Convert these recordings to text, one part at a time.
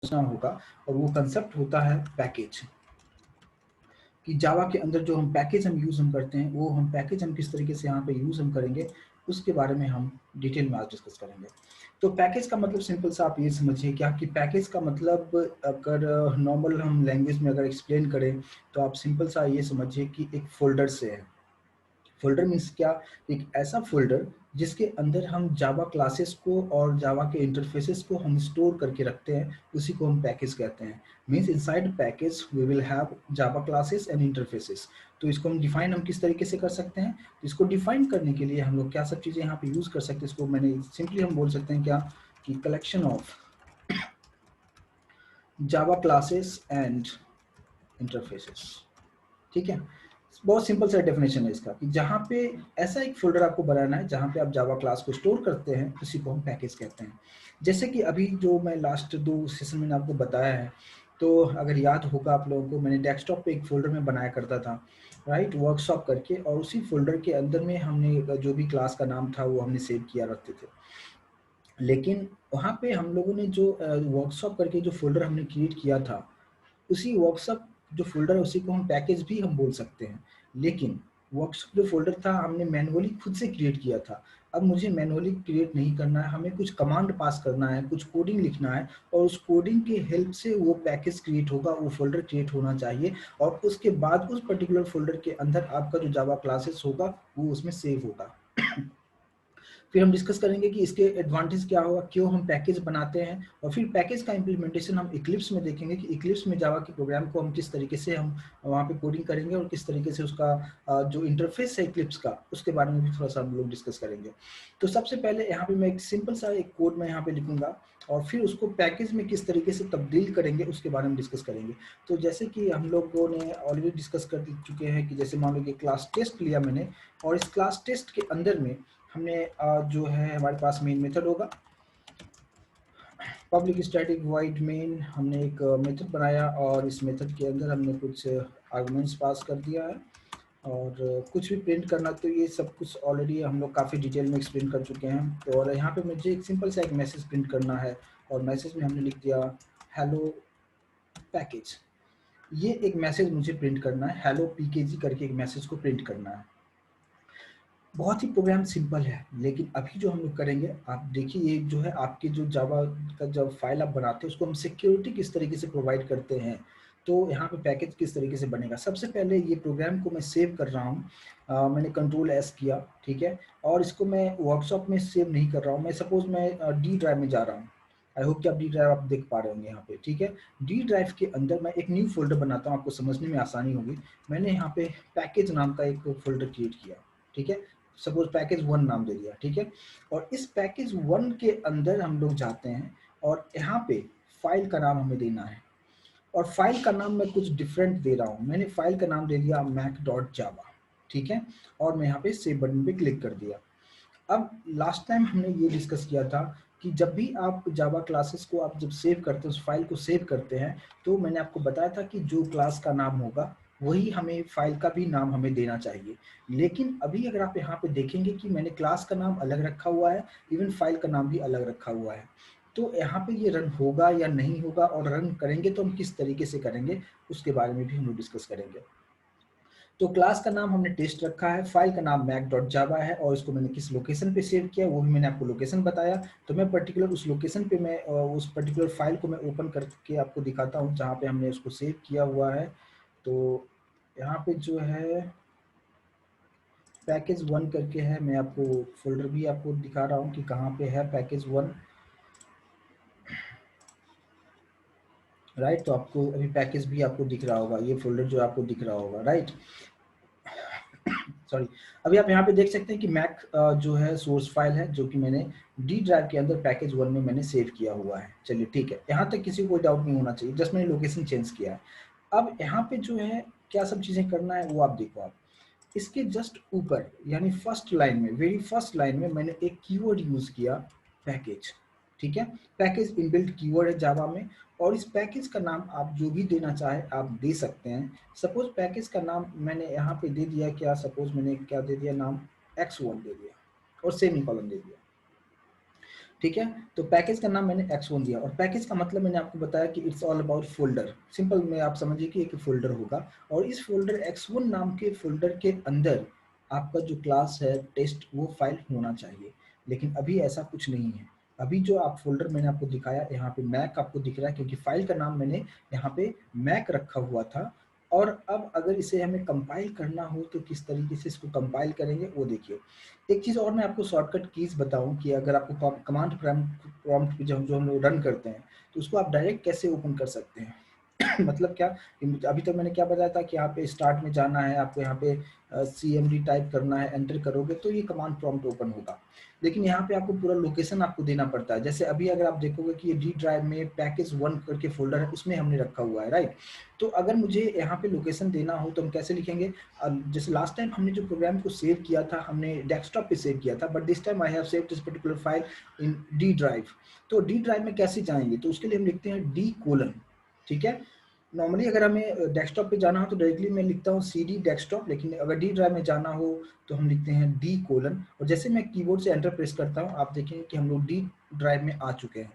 समझना होगा, और वो कंसेप्ट होता है पैकेज। कि जावा के अंदर जो हम पैकेज यूज़ करते हैं, वो हम पैकेज किस तरीके से यहाँ पे यूज़ करेंगे, उसके बारे में हम डिटेल में आज डिस्कस करेंगे। तो पैकेज का मतलब सिंपल सा आप ये समझिए क्या कि पैकेज का मतलब, अगर नॉर्मल हम लैंग्वेज में अगर एक्सप्लेन करें, तो आप सिंपल सा ये समझिए कि एक फ़ोल्डर से है। फ़ोल्डर मीन्स क्या? एक ऐसा फ़ोल्डर जिसके अंदर हम जावा क्लासेस को और जावा के इंटरफेसेस को हम स्टोर करके रखते हैं, उसी को हम पैकेज कहते हैं। Means inside package we will have Java classes and interfaces. तो इसको हम किस तरीके से कर सकते हैं? तो इसको डिफाइन करने के लिए हम लोग क्या सब चीज़ें यहाँ पे यूज़ कर सकते हैं, इसको मैंने सिंपली हम बोल सकते हैं क्या कि collection of Java classes and interfaces. ठीक है? बहुत सिंपल सा डेफिनेशन है इसका कि जहाँ पे ऐसा एक फ़ोल्डर आपको बनाना है जहाँ पे आप जावा क्लास को स्टोर करते हैं, उसी को हम पैकेज कहते हैं। जैसे कि अभी जो मैं लास्ट 2 सेशन में आपको बताया है, तो अगर याद होगा आप लोगों को, मैंने डेस्कटॉप पे एक फ़ोल्डर में बनाया करता था, राइट? वर्कशॉप करके, और उसी फ़ोल्डर के अंदर में हमने जो भी क्लास का नाम था वो हमने सेव किया रखते थे। लेकिन वहाँ पे हम लोगों ने जो वर्कशॉप करके जो फ़ोल्डर हमने क्रिएट किया था, उसी वर्कशॉप जो फ़ोल्डर है उसी को हम पैकेज भी हम बोल सकते हैं। लेकिन वर्कशॉप जो फ़ोल्डर था हमने मैनुअली खुद से क्रिएट किया था। अब मुझे मैनुअली क्रिएट नहीं करना है, हमें कुछ कमांड पास करना है, कुछ कोडिंग लिखना है, और उस कोडिंग की हेल्प से वो पैकेज क्रिएट होगा, वो फ़ोल्डर क्रिएट होना चाहिए, और उसके बाद उस पर्टिकुलर फ़ोल्डर के अंदर आपका जो जावा क्लासेस होगा, वो उसमें सेव होगा। फिर हम डिस्कस करेंगे कि इसके एडवांटेज क्या होगा, क्यों हम पैकेज बनाते हैं, और फिर पैकेज का इम्प्लीमेंटेशन हम इक्लिप्स में देखेंगे कि इक्लिप्स में जावा के प्रोग्राम को हम किस तरीके से हम वहाँ पे कोडिंग करेंगे, और किस तरीके से उसका जो इंटरफेस है इक्लिप्स का, उसके बारे में भी थोड़ा सा हम लोग डिस्कस करेंगे। तो सबसे पहले यहाँ पे मैं एक सिंपल सा एक कोड मैं यहाँ पे लिखूंगा, और फिर उसको पैकेज में किस तरीके से तब्दील करेंगे उसके बारे में डिस्कस करेंगे। तो जैसे कि हम लोगों ने ऑलरेडी डिस्कस कर चुके हैं कि जैसे मान लो कि क्लास टेस्ट लिया मैंने, और इस क्लास टेस्ट के अंदर में हमने जो है हमारे पास मेन मेथड होगा, पब्लिक स्टैटिक वॉइड मेन, हमने एक मेथड बनाया, और इस मेथड के अंदर हमने कुछ आर्गुमेंट्स पास कर दिया है, और कुछ भी प्रिंट करना, तो ये सब कुछ ऑलरेडी हम लोग काफ़ी डिटेल में एक्सप्लेन कर चुके हैं। तो और यहाँ पे मुझे एक सिंपल सा एक मैसेज प्रिंट करना है, और मैसेज में हमने लिख दिया हेलो पैकेज। ये एक मैसेज मुझे प्रिंट करना है, हेलो पीकेजी करके एक मैसेज को प्रिंट करना है। बहुत ही प्रोग्राम सिंपल है, लेकिन अभी जो हम लोग करेंगे, आप देखिए ये जो है आपके जो जावा का जब फाइल आप बनाते हैं उसको हम सिक्योरिटी किस तरीके से प्रोवाइड करते हैं। तो यहाँ पे पैकेज किस तरीके से बनेगा, सबसे पहले ये प्रोग्राम को मैं सेव कर रहा हूँ। मैंने कंट्रोल एस किया, ठीक है, और इसको मैं वर्कशॉप में सेव नहीं कर रहा हूँ, मैं सपोज मैं डी ड्राइव में जा रहा हूँ। आई होप कि आप डी ड्राइव आप देख पा रहे होंगे यहाँ पे, ठीक है। डी ड्राइव के अंदर मैं एक न्यू फोल्डर बनाता हूँ, आपको समझने में आसानी होगी। मैंने यहाँ पे पैकेज नाम का एक फोल्डर क्रिएट किया, ठीक है, सपोज पैकेज 1 नाम दे दिया, ठीक है। और इस पैकेज 1 के अंदर हम लोग जाते हैं, और यहाँ पे फाइल का नाम हमें देना है, और फाइल का नाम मैं कुछ डिफरेंट दे रहा हूँ। मैंने फाइल का नाम दे दिया mac.java, ठीक है, और मैं यहाँ पे सेव बटन पे क्लिक कर दिया। अब लास्ट टाइम हमने ये डिस्कस किया था कि जब भी आप जावा क्लासेस को आप जब सेव करते हैं, उस फाइल को सेव करते हैं, तो मैंने आपको बताया था कि जो क्लास का नाम होगा वही हमें फाइल का भी नाम हमें देना चाहिए। लेकिन अभी अगर आप यहाँ पे देखेंगे कि मैंने क्लास का नाम अलग रखा हुआ है, इवन फाइल का नाम भी अलग रखा हुआ है। तो यहाँ पे ये रन होगा या नहीं होगा, और रन करेंगे तो हम किस तरीके से करेंगे, उसके बारे में भी हम लोग डिस्कस करेंगे। तो क्लास का नाम हमने टेस्ट रखा है, फाइल का नाम mac.java है, और इसको मैंने किस लोकेशन पे सेव किया वो भी मैंने आपको लोकेशन बताया। तो मैं पर्टिकुलर उस लोकेशन पे मैं उस पर्टिकुलर फाइल को मैं ओपन करके आपको दिखाता हूँ जहाँ पे हमने उसको सेव किया हुआ है। तो यहाँ पे जो है पैकेज 1 करके है, मैं आपको फोल्डर भी आपको दिखा रहा हूँ कि कहाँ पे है पैकेज 1, राइट। तो आपको अभी पैकेज भी आपको दिख रहा होगा, ये फोल्डर जो आपको दिख रहा होगा, राइट। सॉरी, अभी आप यहाँ पे देख सकते हैं कि मैक जो है सोर्स फाइल है, जो कि मैंने डी ड्राइव के अंदर पैकेज 1 में मैंने सेव किया हुआ है। चलिए ठीक है, यहाँ तक किसी को कोई डाउट नहीं होना चाहिए, जस्ट मैंने लोकेशन चेंज किया है। अब यहाँ पे जो है क्या सब चीज़ें करना है वो आप देखो। आप इसके जस्ट ऊपर यानी फर्स्ट लाइन में, वेरी फर्स्ट लाइन में मैंने एक कीवर्ड यूज़ किया, पैकेज, ठीक है। पैकेज इनबिल्ट कीवर्ड है जावा में, और इस पैकेज का नाम आप जो भी देना चाहे आप दे सकते हैं। सपोज पैकेज का नाम मैंने यहाँ पे दे दिया क्या, सपोज मैंने क्या दे दिया नाम, x1 दे दिया, और सेमी कॉलन दे दिया। ठीक है। तो पैकेज का नाम मैंने x1 दिया, और पैकेज का मतलब मैंने आपको बताया कि it's all about folder. Simple में आप समझिए कि एक फोल्डर होगा, और इस फोल्डर x1 नाम के फोल्डर के अंदर आपका जो क्लास है टेस्ट वो फाइल होना चाहिए। लेकिन अभी ऐसा कुछ नहीं है। अभी जो आप फोल्डर मैंने आपको दिखाया, यहाँ पे मैक आपको दिख रहा है क्योंकि फाइल का नाम मैंने यहाँ पे मैक रखा हुआ था। और अब अगर इसे हमें कंपाइल करना हो तो किस तरीके से इसको कंपाइल करेंगे वो देखिए। एक चीज़ और मैं आपको शॉर्टकट कीज़ बताऊं कि अगर आपको कमांड प्रॉम्प्ट पे जो हम लोग रन करते हैं तो उसको आप डायरेक्ट कैसे ओपन कर सकते हैं। मतलब क्या, अभी तक मैंने क्या बताया था कि यहाँ पे स्टार्ट में जाना है, आपको यहाँ पे CMD टाइप करना है, एंटर करोगे तो ये कमांड प्रॉम्प्ट ओपन होगा। लेकिन यहाँ पे आपको पूरा लोकेशन आपको देना पड़ता है। जैसे अभी अगर आप देखोगे कि ये डी ड्राइव में पैकेज 1 करके फोल्डर है, उसमें हमने रखा हुआ है, राइट। तो अगर मुझे यहाँ पे लोकेशन देना हो तो हम कैसे लिखेंगे। जैसे लास्ट टाइम हमने जो प्रोग्राम को सेव किया था, हमने डेस्कटॉप पे सेव किया था, but this time I have saved this particular file in D drive. तो डी ड्राइव में कैसे जाएंगे, तो उसके लिए हम लिखते हैं D:, ठीक है। नॉर्मली अगर हमें डेस्कटॉप पे जाना हो तो डायरेक्टली मैं लिखता हूँ CD डेस्कटॉप, लेकिन अगर डी ड्राइव में जाना हो तो हम लिखते हैं D:। और जैसे मैं कीबोर्ड से एंटर प्रेस करता हूँ, आप देखेंगे कि हम लोग डी ड्राइव में आ चुके हैं।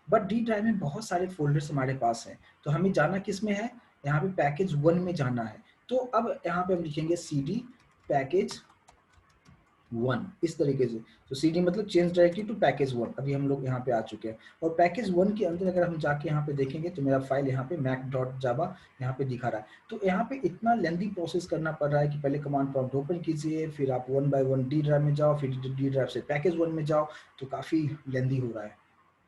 बट डी ड्राइव में बहुत सारे फोल्डर्स हमारे पास हैं, तो हमें जाना किस में है, यहाँ पे पैकेज 1 में जाना है। तो अब यहाँ पे हम लिखेंगे CD पैकेज 1 इस तरीके से। तो CD मतलब चेंज डायरेक्टली टू पैकेज 1। अभी हम लोग यहाँ पे आ चुके हैं, और पैकेज 1 के अंदर अगर हम जाके यहाँ पे देखेंगे तो मेरा फाइल यहाँ पे mac.java यहाँ पे दिखा रहा है। तो यहाँ पे इतना लेंथी प्रोसेस करना पड़ रहा है कि पहले कमांड प्रॉम्प्ट ओपन कीजिए, फिर आप 1 बाय 1 डी ड्राइव में जाओ, फिर डी ड्राइव से पैकेज 1 में जाओ, तो काफ़ी लेंथी हो रहा है।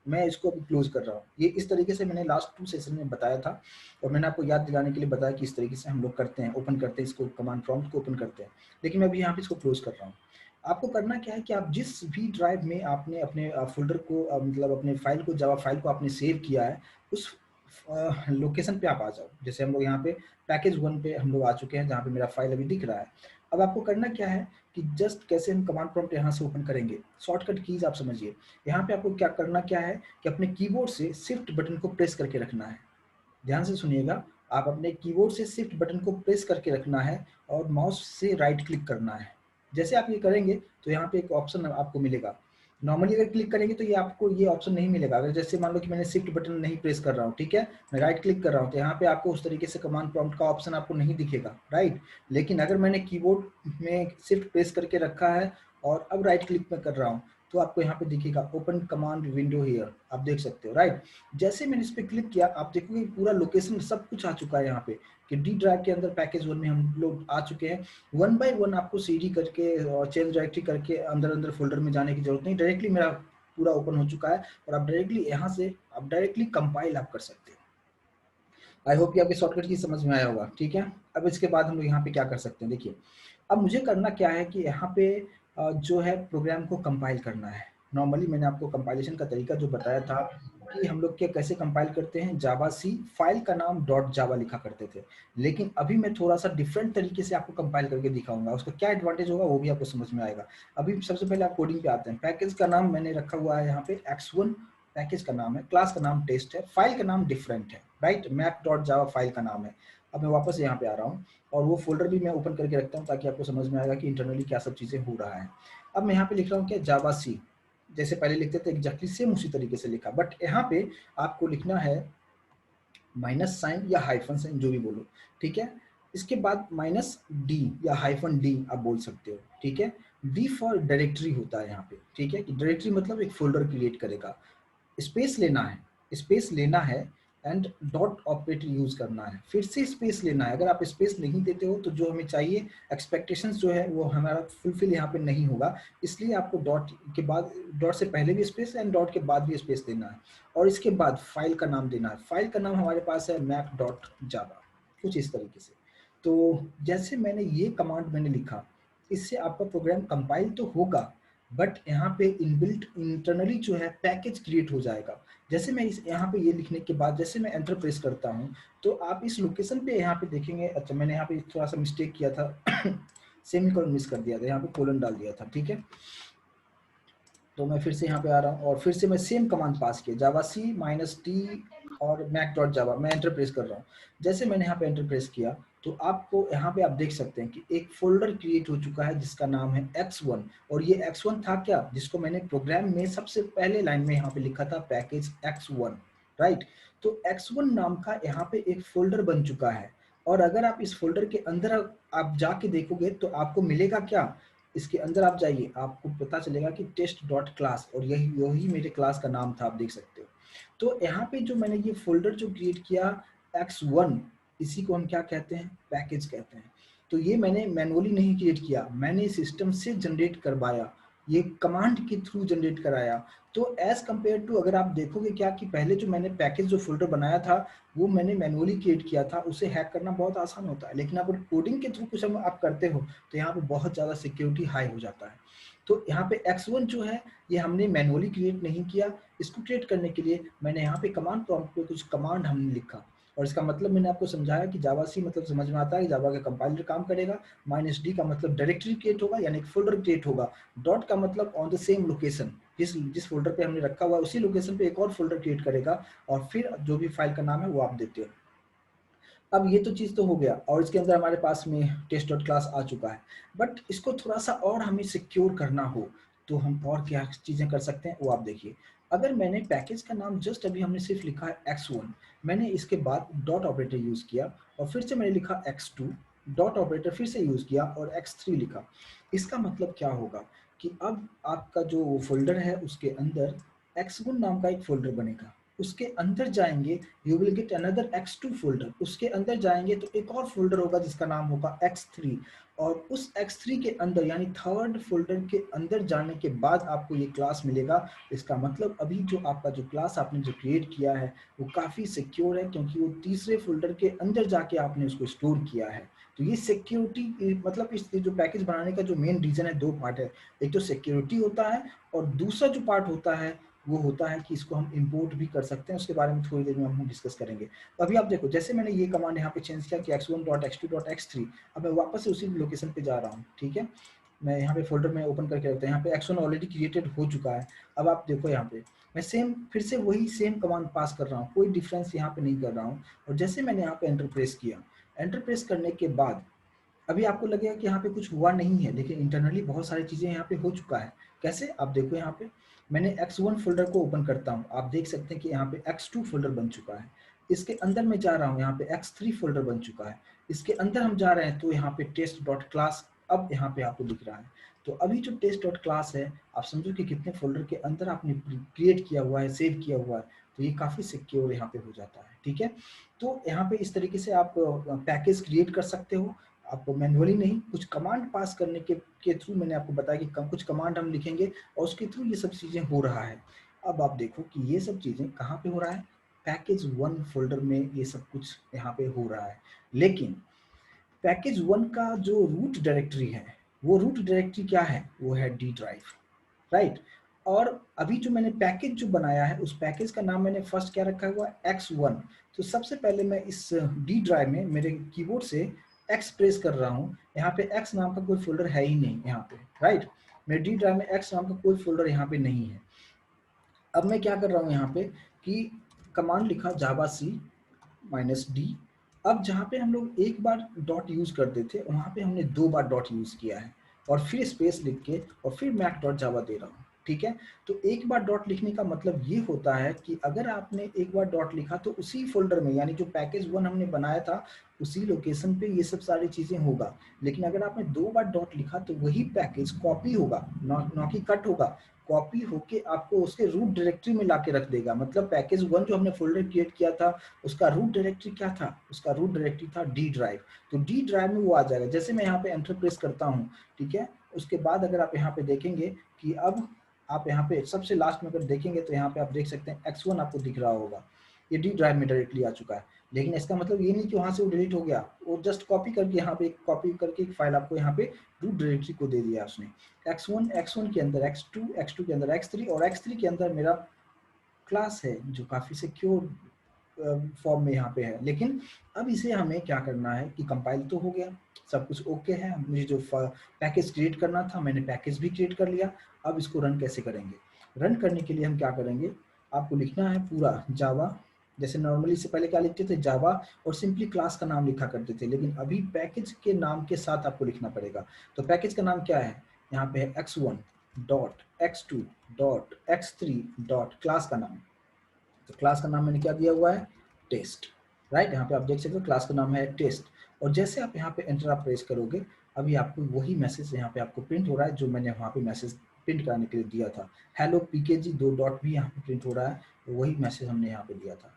मैं इसको अभी क्लोज कर रहा हूँ। ये इस तरीके से मैंने लास्ट 2 सेशन में बताया था, और मैंने आपको याद दिलाने के लिए बताया कि इस तरीके से हम लोग करते हैं, ओपन करते हैं इसको, कमांड प्रॉम्प्ट को ओपन करते हैं। लेकिन मैं अभी यहाँ पे इसको क्लोज कर रहा हूँ। आपको करना क्या है कि आप जिस भी ड्राइव में आपने अपने फोल्डर को मतलब अपने फाइल को, जावा फाइल को आपने सेव किया है, उस लोकेशन पे आप आ जाओ। जैसे हम लोग यहाँ पे पैकेज 1 पे हम लोग आ चुके हैं, जहाँ पे मेरा फाइल अभी दिख रहा है। अब आपको करना क्या है कि जस्ट कैसे हम कमांड प्रॉम्प्ट यहाँ से ओपन करेंगे, शॉर्टकट कीज आप समझिए। यहाँ पे आपको क्या करना क्या है कि अपने कीबोर्ड से शिफ्ट बटन को प्रेस करके रखना है। ध्यान से सुनिएगा, आप अपने कीबोर्ड से शिफ्ट बटन को प्रेस करके रखना है, और माउस से राइट क्लिक करना है। जैसे आप ये करेंगे तो यहाँ पे एक ऑप्शन आपको मिलेगा। नॉर्मली अगर क्लिक करेंगे तो ये आपको ये ऑप्शन नहीं मिलेगा। अगर जैसे मान लो कि मैंने शिफ्ट बटन नहीं प्रेस कर रहा हूँ, ठीक है, मैं राइट क्लिक कर रहा हूँ, तो यहाँ पे आपको उस तरीके से कमांड प्रॉम्प्ट का ऑप्शन आपको नहीं दिखेगा, राइट। लेकिन अगर मैंने कीबोर्ड में शिफ्ट प्रेस करके रखा है और अब राइट क्लिक में कर रहा हूँ, तो आपको यहाँ पे दिखेगा ओपन कमांड विंडो हियर, आप देख सकते हो, राइट। जैसे मैंने इस पर क्लिक किया, आप देखोगे पूरा लोकेशन सब कुछ आ चुका है यहाँ पे, कि डी ड्राइव के अंदर पैकेज 1 में हम लोग आ चुके हैं। 1 बाय 1 आपको CD करके और चेंज डायरेक्टरी करके अंदर अंदर फोल्डर में जाने की जरूरत नहीं, डायरेक्टली मेरा पूरा ओपन हो चुका है, और आप डायरेक्टली यहाँ से आप डायरेक्टली कंपाइल आप कर सकते हो। आई होप कि आपके शॉर्टकट की समझ में आया होगा, ठीक है। अब इसके बाद हम लोग यहाँ पे क्या कर सकते हैं, देखिए। अब मुझे करना क्या है कि यहाँ पे जो है प्रोग्राम को कंपाइल करना है। नॉर्मली मैंने आपको कंपाइलेशन का तरीका जो बताया था कि हम लोग क्या कैसे कंपाइल करते हैं, जावा सी, फाइल का नाम डॉट जावा लिखा करते थे। लेकिन अभी मैं थोड़ा सा डिफरेंट तरीके से आपको कंपाइल करके दिखाऊंगा, उसका क्या एडवांटेज होगा वो भी आपको समझ में आएगा। अभी सबसे पहले आप कोडिंग पे आते हैं। पैकेज का नाम मैंने रखा हुआ है यहाँ पे x1, पैकेज का नाम है, क्लास का नाम टेस्ट है, फाइल का नाम डिफरेंट है, राइट, mac.java फाइल का नाम है। अब मैं वापस यहाँ पे आ रहा हूँ, और वो फोल्डर भी मैं ओपन करके रखता हूँ ताकि आपको समझ में आएगा कि इंटरनली क्या सब चीज़ें हो रहा है। अब मैं यहाँ पे लिख रहा हूँ क्या, जावा सी, जैसे पहले लिखते थे एग्जैक्टली सेम उसी तरीके से लिखा, बट यहाँ पे आपको लिखना है माइनस साइन या हाइफन साइन, जो भी बोलो, ठीक है। इसके बाद -D या -D आप बोल सकते हो, ठीक है। D फॉर डायरेक्टरी होता है यहाँ पे, ठीक है, कि डायरेक्टरी मतलब एक फोल्डर क्रिएट करेगा। स्पेस लेना है, स्पेस लेना है, एंड डॉट ऑपरेटर यूज करना है, फिर से स्पेस लेना है। अगर आप स्पेस नहीं देते हो तो जो हमें चाहिए एक्सपेक्टेशंस जो है वो हमारा फुलफिल यहाँ पे नहीं होगा, इसलिए आपको डॉट के बाद, डॉट से पहले भी स्पेस एंड डॉट के बाद भी स्पेस देना है, और इसके बाद फाइल का नाम देना है। फाइल का नाम हमारे पास है mac.java, कुछ इस तरीके से। तो जैसे मैंने ये कमांड मैंने लिखा, इससे आपका प्रोग्राम कंपाइल तो होगा, बट यहाँ पे इनबिल्ट इंटरनली जो है पैकेज क्रिएट हो जाएगा। जैसे मैं इस यहाँ पे ये लिखने के बाद जैसे मैं एंटर प्रेस करता हूँ, तो आप इस लोकेशन पे यहाँ पे देखेंगे, अच्छा मैंने यहाँ पे थोड़ा सा मिस्टेक किया था, सेमीकोलन मिस कर दिया था, यहाँ पे कोलन डाल दिया था, ठीक है। तो मैं फिर से यहाँ पे आ रहा हूँ, और फिर से मैं सेम कमांड पास किया, जावा सी -T और मैक डॉट जावा, मैं एंटर प्रेस कर रहा हूँ। जैसे मैंने यहाँ पे एंटर प्रेस किया तो आपको यहाँ पे आप देख सकते हैं कि एक फोल्डर क्रिएट हो चुका है जिसका नाम है x1। और ये x1 था क्या, जिसको मैंने प्रोग्राम में सबसे पहले लाइन में यहाँ पे लिखा था पैकेज x1, राइट। तो x1 नाम का यहाँ पे एक फोल्डर बन चुका है। और अगर आप इस फोल्डर के अंदर आप जाके देखोगे तो आपको मिलेगा क्या, इसके अंदर आप जाइए, आपको पता चलेगा कि टेस्ट डॉट क्लास, और यही मेरे क्लास का नाम था, आप देख सकते हो। तो यहाँ पे जो मैंने ये फोल्डर जो क्रिएट किया x1, इसी को हम क्या कहते हैं, पैकेज कहते हैं। तो ये मैंने मैनुअली नहीं क्रिएट किया, मैंने सिस्टम से जनरेट करवाया, ये कमांड के थ्रू जनरेट कराया। तो एज कंपेयर टू अगर आप देखोगे क्या कि पहले जो मैंने पैकेज जो फोल्डर बनाया था वो मैंने मैनुअली क्रिएट किया था, उसे हैक करना बहुत आसान होता है। लेकिन अगर कोडिंग के थ्रू कुछ हम आप करते हो तो यहाँ पे बहुत ज़्यादा सिक्योरिटी हाई हो जाता है। तो यहाँ पे x1 जो है ये हमने मैनुअली क्रिएट नहीं किया, इसको क्रिएट करने के लिए मैंने यहाँ पे कमांड प्रॉम्प्ट पे कुछ कमांड हमने लिखा। और इसका मतलब मैंने आपको समझाया कि जावा सी मतलब समझ में आता है कि जावा का कंपाइलर काम करेगा। -d का मतलब डायरेक्टरी क्रिएट होगा यानी एक फोल्डर क्रिएट होगा। डॉट का मतलब ऑन द सेम लोकेशन, जिस फोल्डर पे हमने रखा हुआ है उसी लोकेशन पे एक और फोल्डर क्रिएट करेगा, और फिर जो भी फाइल का नाम है वो आप देते हो। अब ये तो चीज़ तो हो गया, और इसके अंदर हमारे पास में टेस्ट डॉट क्लास आ चुका है। बट इसको थोड़ा सा और हमें सिक्योर करना हो तो हम और क्या चीज़ें कर सकते हैं वो आप देखिए। अगर मैंने पैकेज का नाम जस्ट अभी हमने सिर्फ लिखा है x1, मैंने इसके बाद डॉट ऑपरेटर यूज़ किया और फिर से मैंने लिखा x2, डॉट ऑपरेटर फिर से यूज़ किया और x3 लिखा। इसका मतलब क्या होगा कि अब आपका जो फोल्डर है उसके अंदर x1 नाम का एक फोल्डर बनेगा, उसके अंदर जाएंगे you will get another x2 folder, उसके अंदर जाएंगे तो एक और फोल्डर होगा जिसका नाम होगा x3, और उस x3 के अंदर यानी थर्ड फोल्डर के अंदर जाने के बाद आपको ये क्लास मिलेगा। इसका मतलब अभी जो आपका जो क्लास आपने जो क्रिएट किया है वो काफ़ी सिक्योर है, क्योंकि वो तीसरे फोल्डर के अंदर जाके आपने उसको स्टोर किया है। तो ये सिक्योरिटी मतलब इस जो पैकेज बनाने का जो मेन रीज़न है, दो पार्ट है, एक तो सिक्योरिटी होता है और दूसरा जो पार्ट होता है वो होता है कि इसको हम इंपोर्ट भी कर सकते हैं, उसके बारे में थोड़ी देर में हम डिस्कस करेंगे। तो अभी आप देखो जैसे मैंने ये कमांड यहाँ पे चेंज किया कि x1.x2.x3, अब मैं वापस से उसी लोकेशन पे जा रहा हूँ, ठीक है। मैं यहाँ पे फोल्डर में ओपन करके रखता हूँ, यहाँ पे x1 ऑलरेडी क्रिएटेड हो चुका है। अब आप देखो यहाँ पे मैं सेम फिर से वही सेम कमांड पास कर रहा हूँ, कोई डिफरेंस यहाँ पे नहीं कर रहा हूँ। और जैसे मैंने यहाँ पे एंटर प्रेस किया, एंटर प्रेस करने के बाद अभी आपको लगेगा कि यहाँ पे कुछ हुआ नहीं है, लेकिन इंटरनली बहुत सारी चीज़ें यहाँ पे हो चुका है। कैसे, आप देखो यहाँ पे मैंने x1 फोल्डर को ओपन करता हूँ, आप देख सकते हैं कि यहाँ पे x2 फोल्डर बन चुका है। इसके अंदर मैं जा रहा हूँ, यहाँ पे x3 फोल्डर बन चुका है। इसके अंदर हम जा रहे हैं तो यहाँ पे टेस्ट डॉट क्लास अब यहाँ पे आपको दिख रहा है। तो अभी जो टेस्ट डॉट क्लास है, आप समझो कि कितने फोल्डर के अंदर आपने क्रिएट किया हुआ है, सेव किया हुआ है। तो ये काफ़ी सिक्योर यहाँ पे हो जाता है, ठीक है। तो यहाँ पे इस तरीके से आप पैकेज क्रिएट कर सकते हो। आपको मैनुअली नहीं, कुछ कमांड पास करने के थ्रू मैंने आपको बताया कि कुछ कमांड हम लिखेंगे और उसके थ्रू ये सब चीज़ें हो रहा है। अब आप देखो कि ये सब चीज़ें कहाँ पे हो रहा है, पैकेज 1 फोल्डर में ये सब कुछ यहाँ पे हो रहा है। लेकिन पैकेज 1 का जो रूट डायरेक्टरी है, वो रूट डायरेक्टरी क्या है, वो है डी ड्राइव, राइट। और अभी जो मैंने पैकेज जो बनाया है उस पैकेज का नाम मैंने फर्स्ट क्या रखा हुआ है, x1। तो सबसे पहले मैं इस डी ड्राइव में मेरे कीबोर्ड से x प्रेस कर रहा हूँ। यहाँ पे x नाम का कोई फोल्डर है ही नहीं यहाँ पे, राइट। मेरे डी ड्राइव में x नाम का कोई फोल्डर यहाँ पे नहीं है। अब मैं क्या कर रहा हूँ यहाँ पे कि कमांड लिखा जावा सी -d। अब जहाँ पे हम लोग एक बार डॉट यूज करते थे वहाँ पे हमने 2 बार डॉट यूज किया है, और फिर स्पेस लिख के और फिर मैक डॉट जावा दे रहा हूँ, ठीक है। तो एक बार डॉट लिखने का मतलब ये होता है कि अगर आपने एक बार डॉट लिखा तो उसी फोल्डर में यानी जो पैकेज 1 हमने बनाया था उसी लोकेशन पे ये सब सारी चीजें होगा। लेकिन अगर आपने 2 बार डॉट लिखा तो वही पैकेज कॉपी होगा, ना कि कट होगा। कॉपी होके आपको उसके रूट डायरेक्टरी में लाके रख देगा। मतलब पैकेज 1 जो हमने फोल्डर क्रिएट किया था उसका रूट डायरेक्टरी क्या था, उसका रूट डायरेक्टरी था डी ड्राइव। तो डी ड्राइव में वो आ जाएगा। जैसे मैं यहाँ पे एंटर प्रेस करता हूँ, ठीक है। उसके बाद अगर आप यहाँ पे देखेंगे कि अब आप यहाँ पे सबसे लास्ट में अगर देखेंगे तो यहाँ पे आप देख सकते हैं x1 आपको दिख रहा होगा, ये डी ड्राइव में डायरेक्टली आ चुका है। लेकिन इसका मतलब ये नहीं कि वहां से वो डिलीट हो गया, वो जस्ट कॉपी करके यहाँ पे कॉपी करके एक फाइल आपको यहाँ पे रूट डायरेक्टरी को दे दिया उसने। x1 के अंदर x2 के अंदर x3 और x3 के अंदर मेरा क्लास है जो काफी सिक्योर फॉर्म में यहाँ पे है। लेकिन अब इसे हमें क्या करना है कि कंपाइल तो हो गया, सब कुछ ओके है। मुझे जो पैकेज क्रिएट करना था मैंने पैकेज भी क्रिएट कर लिया। अब इसको रन कैसे करेंगे, रन करने के लिए हम क्या करेंगे, आपको लिखना है पूरा जावा जैसे नॉर्मली से पहले क्या लिखते थे, जावा और सिंपली क्लास का नाम लिखा करते थे, लेकिन अभी पैकेज के नाम के साथ आपको लिखना पड़ेगा। तो पैकेज का नाम क्या है, यहाँ पे है x1 dot x2 dot x3 dot class का नाम। तो क्लास का नाम मैंने क्या दिया हुआ है, टेस्ट, राइट। यहाँ पे आप देख सकते हो क्लास का नाम है टेस्ट। और जैसे आप यहाँ पे एंटर आप प्रेस करोगे, अभी आपको वही मैसेज यहाँ पे आपको प्रिंट हो रहा है जो मैंने वहाँ पे मैसेज प्रिंट कराने के लिए दिया था। हेलो पीकेजी 2 डॉट भी यहाँ पे प्रिंट हो रहा है, वही मैसेज हमने यहाँ पे दिया था।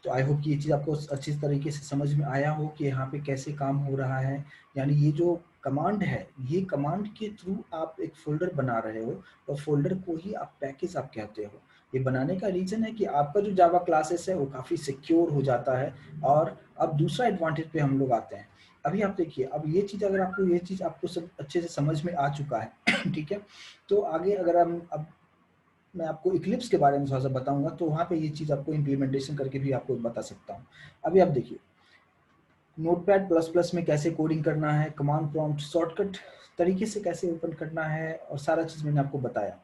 तो आई होप कि ये चीज़ आपको अच्छी तरीके से समझ में आया हो कि यहाँ पे कैसे काम हो रहा है। यानी ये जो कमांड है, ये कमांड के थ्रू आप एक फ़ोल्डर बना रहे हो और फ़ोल्डर को ही आप पैकेज आप कहते हो। ये बनाने का रीज़न है कि आपका जो जावा क्लासेस है वो काफ़ी सिक्योर हो जाता है। और अब दूसरा एडवांटेज पे हम लोग आते हैं। अभी आप देखिए, अब ये चीज़ अगर आपको ये चीज़ आपको सब अच्छे से समझ में आ चुका है ठीक है, तो आगे अगर हम अब मैं आपको इक्लिप्स के बारे में थोड़ा सा बताऊंगा, तो वहाँ पे ये चीज़ आपको इम्प्लीमेंटेशन करके भी आपको बता सकता हूँ। अभी आप देखिए, नोटपैड प्लस प्लस में कैसे कोडिंग करना है, कमांड प्रॉम्प्ट शॉर्टकट तरीके से कैसे ओपन करना है, और सारा चीज़ मैंने आपको बताया।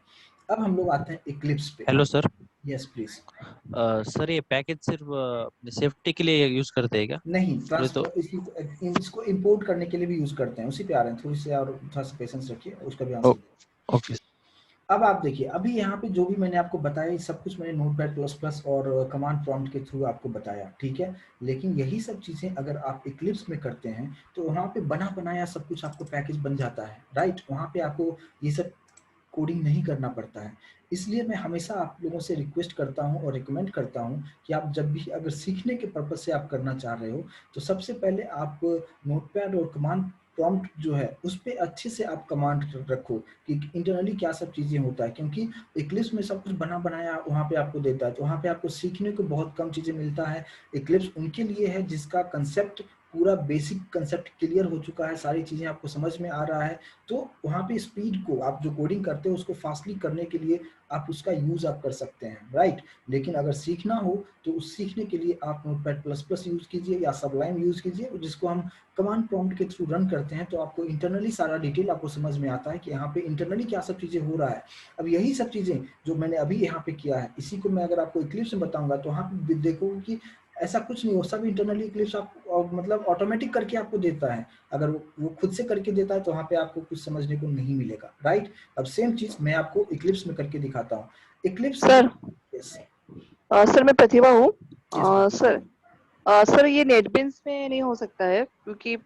अब हम लोग आते हैं इक्लिप्स पे। Hello sir. Yes please. Sir ये पैकेज सिर्फ सेफ्टी के लिए यूज करते हैं क्या? नहीं, बोले तो ट्रांसफर इसको इंपोर्ट करने के लिए भी यूज करते हैं, उसी पे आ रहे हैं, थोड़ी सी और थोड़ा सा पेशेंस रखिए, उसका भी आंसर। ओके। अब आप देखिए, अभी यहाँ पे जो भी मैंने आपको बताया, ये सब कुछ मैंने नोटपैड प्लस प्लस और कमांड प्रॉम्प्ट के थ्रू आपको बताया, ठीक है। लेकिन यही सब चीज़ें अगर आप इक्लिप्स में करते हैं तो वहाँ पे बना बनाया सब कुछ आपको पैकेज बन जाता है, राइट। वहाँ पे आपको ये सब कोडिंग नहीं करना पड़ता है। इसलिए मैं हमेशा आप लोगों से रिक्वेस्ट करता हूँ और रिकमेंड करता हूँ कि आप जब भी अगर सीखने के पर्पज से आप करना चाह रहे हो, तो सबसे पहले आप नोटपैड और कमांड प्रॉम्प्ट जो है उस पे अच्छे से आप कमांड रखो कि इंटरनली क्या सब चीज़ें होता है, क्योंकि इक्लिप्स में सब कुछ बना बनाया वहाँ पे आपको देता है, तो वहाँ पे आपको सीखने को बहुत कम चीज़ें मिलता है। इक्लिप्स उनके लिए है जिसका कंसेप्ट, पूरा बेसिक कंसेप्ट क्लियर हो चुका है, सारी चीज़ें आपको समझ में आ रहा है। तो वहाँ पे स्पीड को, आप जो कोडिंग करते हो उसको फास्टली करने के लिए आप उसका यूज़ आप कर सकते हैं, राइट। लेकिन अगर सीखना हो तो उस सीखने के लिए आप नोटपैड प्लस प्लस यूज़ कीजिए या सबलाइन यूज़ कीजिए, जिसको हम कमांड प्रॉम्प्ट के थ्रू रन करते हैं, तो आपको इंटरनली सारा डिटेल आपको समझ में आता है कि यहाँ पे इंटरनली क्या सब चीज़ें हो रहा है। अब यही सब चीज़ें जो मैंने अभी यहाँ पे किया है, इसी को मैं अगर आपको इक्लिप्स में बताऊंगा तो वहाँ पे देखोगे कि ऐसा कुछ नहीं हो, सब इंटरनली इक्लिप्स आप मतलब ऑटोमेटिक करके आपको देता है। अगर वो खुद से करके देता है तो वहाँ पे आपको कुछ समझने को नहीं मिलेगा, राइट। अब सेम चीज़ मैं आपको इक्लिप्स में करके दिखाता हूँ। इक्लिप्स में सर यस सर मैं प्रतिभा हूँ। यस सर सर ये नेटबिन्स में नहीं हो सकता है क्योंकि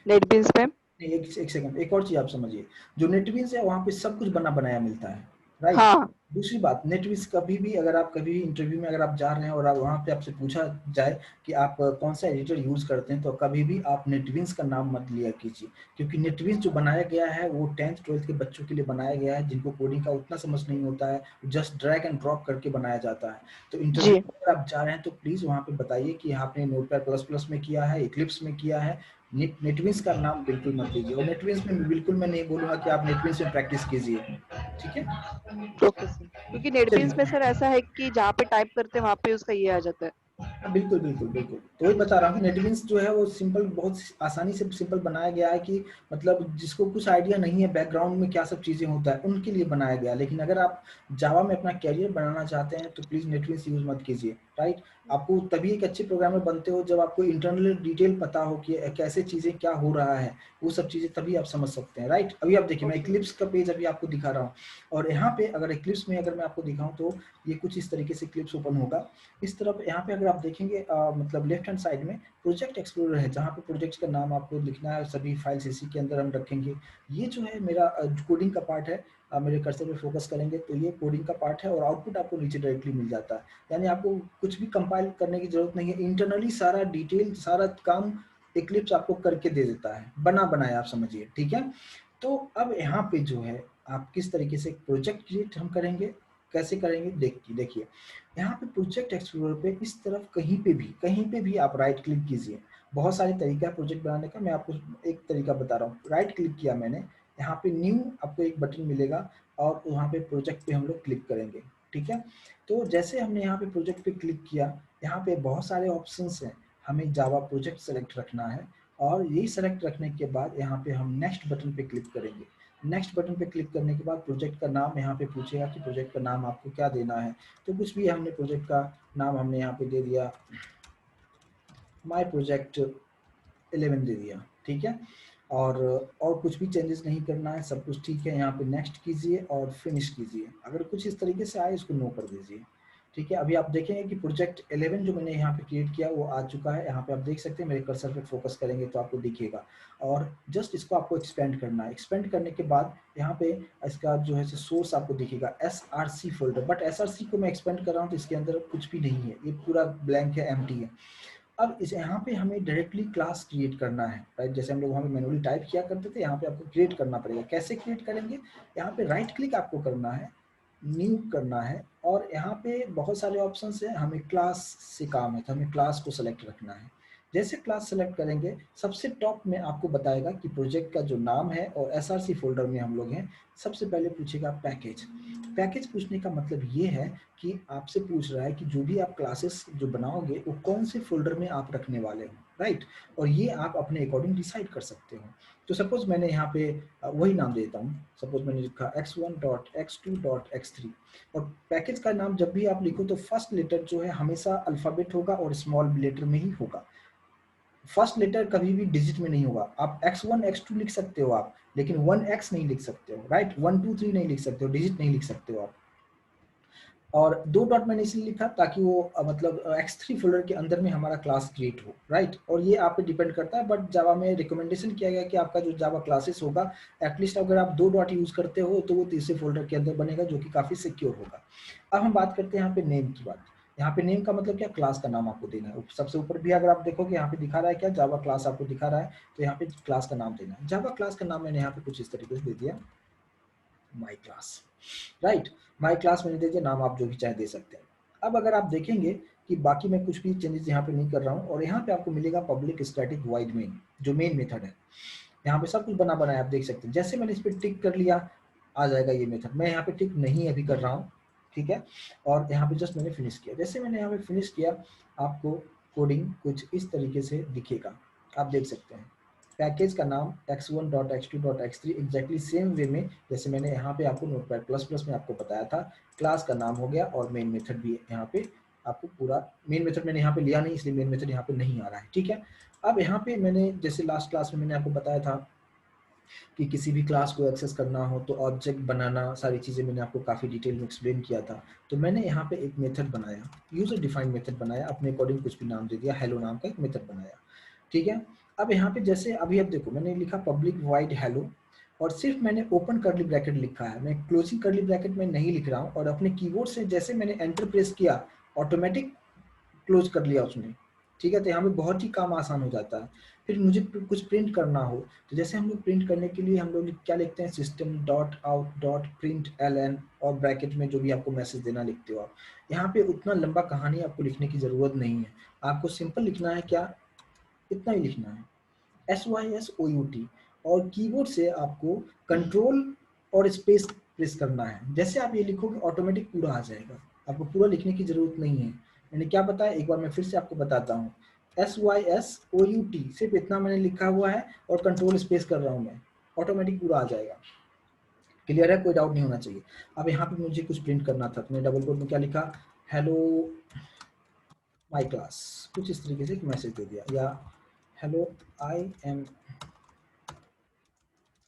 नेटबिन्स में नहीं, एक सेकंड, एक और चीज़ आप समझिए, जो नेटबीन्स है वहाँ पे सब कुछ बना बनाया मिलता है, राइट। हाँ दूसरी बात, नेटबीन्स कभी भी अगर आप कभी भी इंटरव्यू में अगर आप जा रहे हैं और आप वहाँ पे आपसे पूछा जाए कि आप कौन सा एडिटर यूज़ करते हैं, तो कभी भी आप नेटबीन्स का नाम मत लिया कीजिए, क्योंकि नेटबीन्स जो बनाया गया है वो 10th 12th के बच्चों के लिए बनाया गया है, जिनको कोडिंग का उतना समझ नहीं होता है, जस्ट ड्रैग एंड ड्रॉप करके बनाया जाता है। तो इंटरव्यू जी में अगर आप जा रहे हैं तो प्लीज़ वहाँ पे बताइए कि आपने नोटपैड प्लस प्लस में किया है, इक्लिप्स में किया है। नेटविंस का नाम बिल्कुल मत लीजिए, और नेटविंस में बिल्कुल मैं नहीं बोलूँगा कि आप नेटविंस में प्रैक्टिस कीजिए, ठीक है? ओके सर, क्योंकि नेटबिन्स में चलिए, सर ऐसा है कि जहाँ पे टाइप करते हैं वहाँ पे उसका ये आ जाता है। हाँ, बिल्कुल, बिल्कुल, बिल्कुल। तो वही बता रहा हूँ कि नेटबिन्स जो है वो सिंपल, बहुत आसानी से सिंपल बनाया गया है कि मतलब जिसको कुछ आइडिया नहीं है बैकग्राउंड में क्या सब चीज़ें होता है, उनके लिए बनाया गया है। लेकिन अगर आप जावा में अपना करियर बनाना चाहते हैं तो प्लीज़ नेटबिन्स यूज़ मत कीजिए, राइट? आपको तभी एक अच्छे प्रोग्रामर बनते हो जब आपको इंटरनल डिटेल पता हो कि कैसे चीज़ें क्या हो रहा है, वो सब चीज़ें तभी आप समझ सकते हैं, राइट? अभी आप देखिए, मैं ओके इक्लिप्स का पेज अभी आपको दिखा रहा हूँ, और यहाँ पे अगर इक्लिप्स में अगर मैं आपको दिखाऊँ तो ये कुछ इस तरीके से इक्लिप्स ओपन होगा। इस तरफ यहाँ पे अगर आप देखेंगे मतलब लेफ्ट हैंड साइड में प्रोजेक्ट एक्सप्लोरर है, जहाँ पे प्रोजेक्ट्स का नाम आपको लिखना है, सभी फाइल्स इसी के अंदर हम रखेंगे। ये जो है मेरा कोडिंग का पार्ट है। मेरे कर्सर पे फोकस करेंगे तो ये कोडिंग का पार्ट है, और आउटपुट आपको नीचे डायरेक्टली मिल जाता है। यानी आपको कुछ भी कंपाइल करने की जरूरत नहीं है, इंटरनली सारा डिटेल सारा काम इक्लिप्स आपको करके दे देता है, बना बनाया, आप समझिए, ठीक है। तो अब यहाँ पे जो है आप किस तरीके से प्रोजेक्ट क्रिएट हम करेंगे, कैसे करेंगे, देखिए देखिए, यहाँ पे प्रोजेक्ट एक्सप्लोरर पे इस तरफ कहीं पे भी आप राइट क्लिक कीजिए। बहुत सारे तरीका है प्रोजेक्ट बनाने का, मैं आपको एक तरीका बता रहा हूँ। राइट क्लिक किया मैंने, यहाँ पे न्यू आपको एक बटन मिलेगा, और वहाँ पे प्रोजेक्ट पे हम लोग क्लिक करेंगे, ठीक है। तो जैसे हमने यहाँ पे प्रोजेक्ट पे क्लिक किया, यहाँ पे बहुत सारे ऑप्शंस हैं, हमें जावा प्रोजेक्ट सेलेक्ट रखना है, और यही सेलेक्ट रखने के बाद यहाँ पे हम नेक्स्ट बटन पे क्लिक करेंगे। नेक्स्ट बटन पे क्लिक करने के बाद प्रोजेक्ट का नाम यहाँ पे पूछेगा कि प्रोजेक्ट का नाम आपको क्या देना है। तो कुछ भी हमने प्रोजेक्ट का नाम हमने यहाँ पे दे दिया, माई प्रोजेक्ट 11 दे दिया, ठीक है। और कुछ भी चेंजेस नहीं करना है, सब कुछ ठीक है। यहाँ पे नेक्स्ट कीजिए और फिनिश कीजिए। अगर कुछ इस तरीके से आए इसको नो कर दीजिए, ठीक है। अभी आप देखेंगे कि प्रोजेक्ट 11 जो मैंने यहाँ पे क्रिएट किया वो आ चुका है। यहाँ पे आप देख सकते हैं, मेरे कर्सर पे फोकस करेंगे तो आपको दिखेगा। और जस्ट इसको आपको एक्सपेंड करना है। एक्सपेंड करने के बाद यहाँ पे इसका जो है सोर्स आपको दिखेगा src फोल्डर, बट src को मैं एक्सपेंड कर रहा हूँ तो इसके अंदर कुछ भी नहीं है, ये पूरा ब्लैंक है, एम्प्टी है। अब इस यहाँ पे हमें डायरेक्टली क्लास क्रिएट करना है, राइट। जैसे हम लोग वहाँ पे मैनुअली टाइप किया करते थे, यहाँ पे आपको क्रिएट करना पड़ेगा। कैसे क्रिएट करेंगे, यहाँ पे राइट क्लिक आपको करना है, न्यू करना है, और यहाँ पे बहुत सारे ऑप्शंस है। हमें क्लास से काम है तो हमें क्लास को सेलेक्ट रखना है। जैसे क्लास सेलेक्ट करेंगे, सबसे टॉप में आपको बताएगा कि प्रोजेक्ट का जो नाम है और src फोल्डर में हम लोग हैं। सबसे पहले पूछेगा पैकेज। पैकेज पूछने का मतलब ये है कि आपसे पूछ रहा है कि जो भी आप क्लासेस जो बनाओगे वो कौन से फोल्डर में आप रखने वाले हो, राइट। और ये आप अपने अकॉर्डिंग डिसाइड कर सकते हो। तो सपोज मैंने यहाँ पे वही नाम देता हूँ। सपोज मैंने लिखा x1.x2.x3। और पैकेज का नाम जब भी आप लिखो तो फर्स्ट लेटर जो है हमेशा अल्फाबेट होगा और स्मॉल लेटर में ही होगा। फर्स्ट लेटर कभी भी डिजिट में नहीं होगा। आप x1 x2 लिख सकते हो आप, लेकिन 1x नहीं लिख सकते हो, राइट। 1 2 3 नहीं लिख सकते हो, डिजिट नहीं लिख सकते हो आप। और 2 डॉट मैंने इसलिए लिखा ताकि वो मतलब x3 फोल्डर के अंदर में हमारा क्लास क्रिएट हो, राइट। और ये आप पे डिपेंड करता है, बट जावा में रिकमेंडेशन किया गया कि आपका जो जावा क्लासेस होगा, एटलीस्ट अगर आप 2 डॉट यूज करते हो तो वो तीसरे फोल्डर के अंदर बनेगा, जो कि काफी सिक्योर होगा। अब हम बात करते हैं यहाँ पे नेम की बात। यहाँ पे नेम का मतलब क्या, क्लास का नाम आपको देना है। सबसे ऊपर भी अगर आप देखोगे यहाँ पे दिखा रहा है क्या, जावा क्लास आपको दिखा रहा है, तो यहाँ पे क्लास का नाम देना है। जावा क्लास का नाम मैंने यहाँ पे कुछ इस तरीके से दे दिया, my class, right. My class मैंने दे दिया, नाम आप जो भी चाहे दे सकते हैं। अब अगर आप देखेंगे कि बाकी मैं कुछ भी चेंजेस यहाँ पे नहीं कर रहा हूँ, और यहाँ पे आपको मिलेगा पब्लिक स्टैटिक वाइड मेन, जो मेन मेथड है। यहाँ पे सब कुछ बना बनाया आप देख सकते हैं। जैसे मैंने इस पर टिक कर लिया, आ जाएगा ये मेथड। मैं यहाँ पे टिक नहीं अभी कर रहा हूँ, ठीक है। और यहाँ पे जस्ट मैंने फिनिश किया। जैसे मैंने यहाँ पे फिनिश किया, आपको कोडिंग कुछ इस तरीके से दिखेगा, आप देख सकते हैं। पैकेज का नाम x1.x2.x3 एग्जैक्टली सेम वे में जैसे मैंने यहाँ पे आपको नोटपैड प्लस प्लस में आपको बताया था। क्लास का नाम हो गया और मेन मेथड भी यहाँ पे आपको पूरा, मेन मेथड मैंने यहाँ पे लिया नहीं इसलिए मेन मेथड यहाँ पे नहीं आ रहा है, ठीक है। अब यहाँ पे मैंने जैसे लास्ट क्लास में मैंने आपको बताया था कि किसी भी क्लास को एक्सेस करना हो तो ऑब्जेक्ट बनाना, सारी चीज़ें मैंने आपको काफ़ी डिटेल में एक्सप्लेन किया था। तो मैंने यहाँ पे एक मेथड बनाया, यूजर डिफाइंड मेथड बनाया, अपने अकॉर्डिंग कुछ भी नाम दे दिया, हेलो नाम का एक मेथड बनाया, ठीक है। अब यहाँ पे जैसे अभी अब देखो मैंने लिखा पब्लिक वाइड हेलो, और सिर्फ मैंने ओपन करली ब्रैकेट लिखा है, मैं क्लोजिंग करली ब्रैकेट में नहीं लिख रहा हूँ। और अपने कीबोर्ड से जैसे मैंने एंटर प्रेस किया, ऑटोमेटिक क्लोज कर लिया उसने, ठीक है। तो यहाँ पे बहुत ही काम आसान हो जाता है। फिर मुझे कुछ प्रिंट करना हो तो जैसे हम लोग प्रिंट करने के लिए हम लोग क्या लिखते हैं, system dot out dot print ln, और ब्रैकेट में जो भी आपको मैसेज देना लिखते हो आप। यहाँ पे उतना लंबा कहानी आपको लिखने की जरूरत नहीं है, आपको सिंपल लिखना है, क्या, इतना ही लिखना है, SYSOUT। और कीबोर्ड से आपको कंट्रोल और स्पेस प्रेस करना है। जैसे आप ये लिखोगे ऑटोमेटिक पूरा आ जाएगा, आपको पूरा लिखने की जरूरत नहीं है। मैंने क्या बताया, एक बार मैं फिर से आपको बताता हूँ। SYSOUT सिर्फ इतना मैंने लिखा हुआ है और कंट्रोल स्पेस कर रहा हूँ मैं, ऑटोमेटिक पूरा आ जाएगा। क्लियर है, कोई डाउट नहीं होना चाहिए। अब यहाँ पे मुझे कुछ प्रिंट करना था तो मैंने डबल कोट में क्या लिखा, हेलो माई क्लास, कुछ इस तरीके से एक मैसेज दे दिया, या hello I am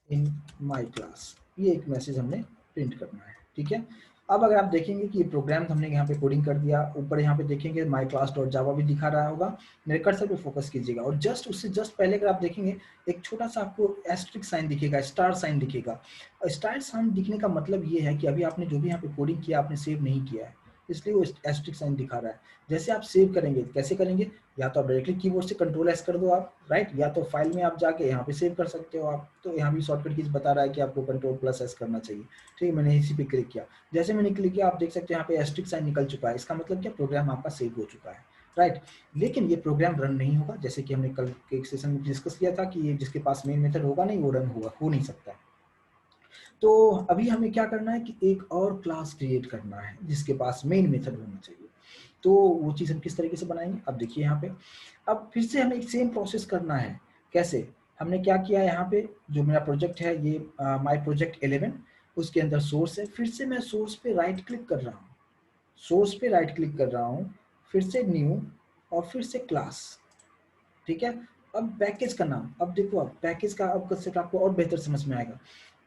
in my class, ये एक मैसेज हमने प्रिंट करना है, ठीक है। अब अगर आप देखेंगे कि ये प्रोग्राम हमने यहाँ पे कोडिंग कर दिया, ऊपर यहाँ पे देखेंगे माई क्लास डॉट जावा भी दिखा रहा होगा। मेरे कर्सर पे फोकस कीजिएगा और जस्ट उससे जस्ट पहले अगर आप देखेंगे एक छोटा सा आपको एस्ट्रिक साइन दिखेगा, स्टार साइन दिखेगा। स्टार साइन दिखने का मतलब ये है कि अभी आपने जो भी यहाँ पे कोडिंग किया आपने सेव नहीं किया है, इसलिए वो एस्ट्रिक साइन दिखा रहा है। जैसे आप सेव करेंगे, कैसे करेंगे, या तो आप डायरेक्टली कीबोर्ड से कंट्रोल एस कर दो आप, राइट, या तो फाइल में आप जाके यहाँ पे सेव कर सकते हो आप। तो यहाँ भी शॉर्टकट कीज बता रहा है कि आपको कंट्रोल प्लस एस करना चाहिए, ठीक है। मैंने इसी पे क्लिक किया, जैसे मैंने क्लिक किया आप देख सकते हैं यहाँ पे एस्ट्रिक साइन निकल चुका है। इसका मतलब क्या, प्रोग्राम आपका सेव हो चुका है, राइट। लेकिन ये प्रोग्राम रन नहीं होगा, जैसे कि हमने कल के एक सेशन में डिस्कस किया था कि ये जिसके पास मेन मेथड होगा नहीं वो रन हो नहीं सकता। तो अभी हमें क्या करना है कि एक और क्लास क्रिएट करना है जिसके पास मेन मेथड होना चाहिए। तो वो चीज़ हम किस तरीके से बनाएंगे, अब देखिए यहाँ पे। अब फिर से हमें एक सेम प्रोसेस करना है, कैसे, हमने क्या किया यहाँ पे, जो मेरा प्रोजेक्ट है ये माई प्रोजेक्ट 11, उसके अंदर सोर्स है। फिर से मैं सोर्स पे राइट क्लिक कर रहा हूँ, सोर्स पे राइट क्लिक कर रहा हूँ, फिर से न्यू और फिर से क्लास। ठीक है, अब पैकेज का नाम, अब देखो अब पैकेज का अब कंसेप्ट आपको और बेहतर समझ में आएगा।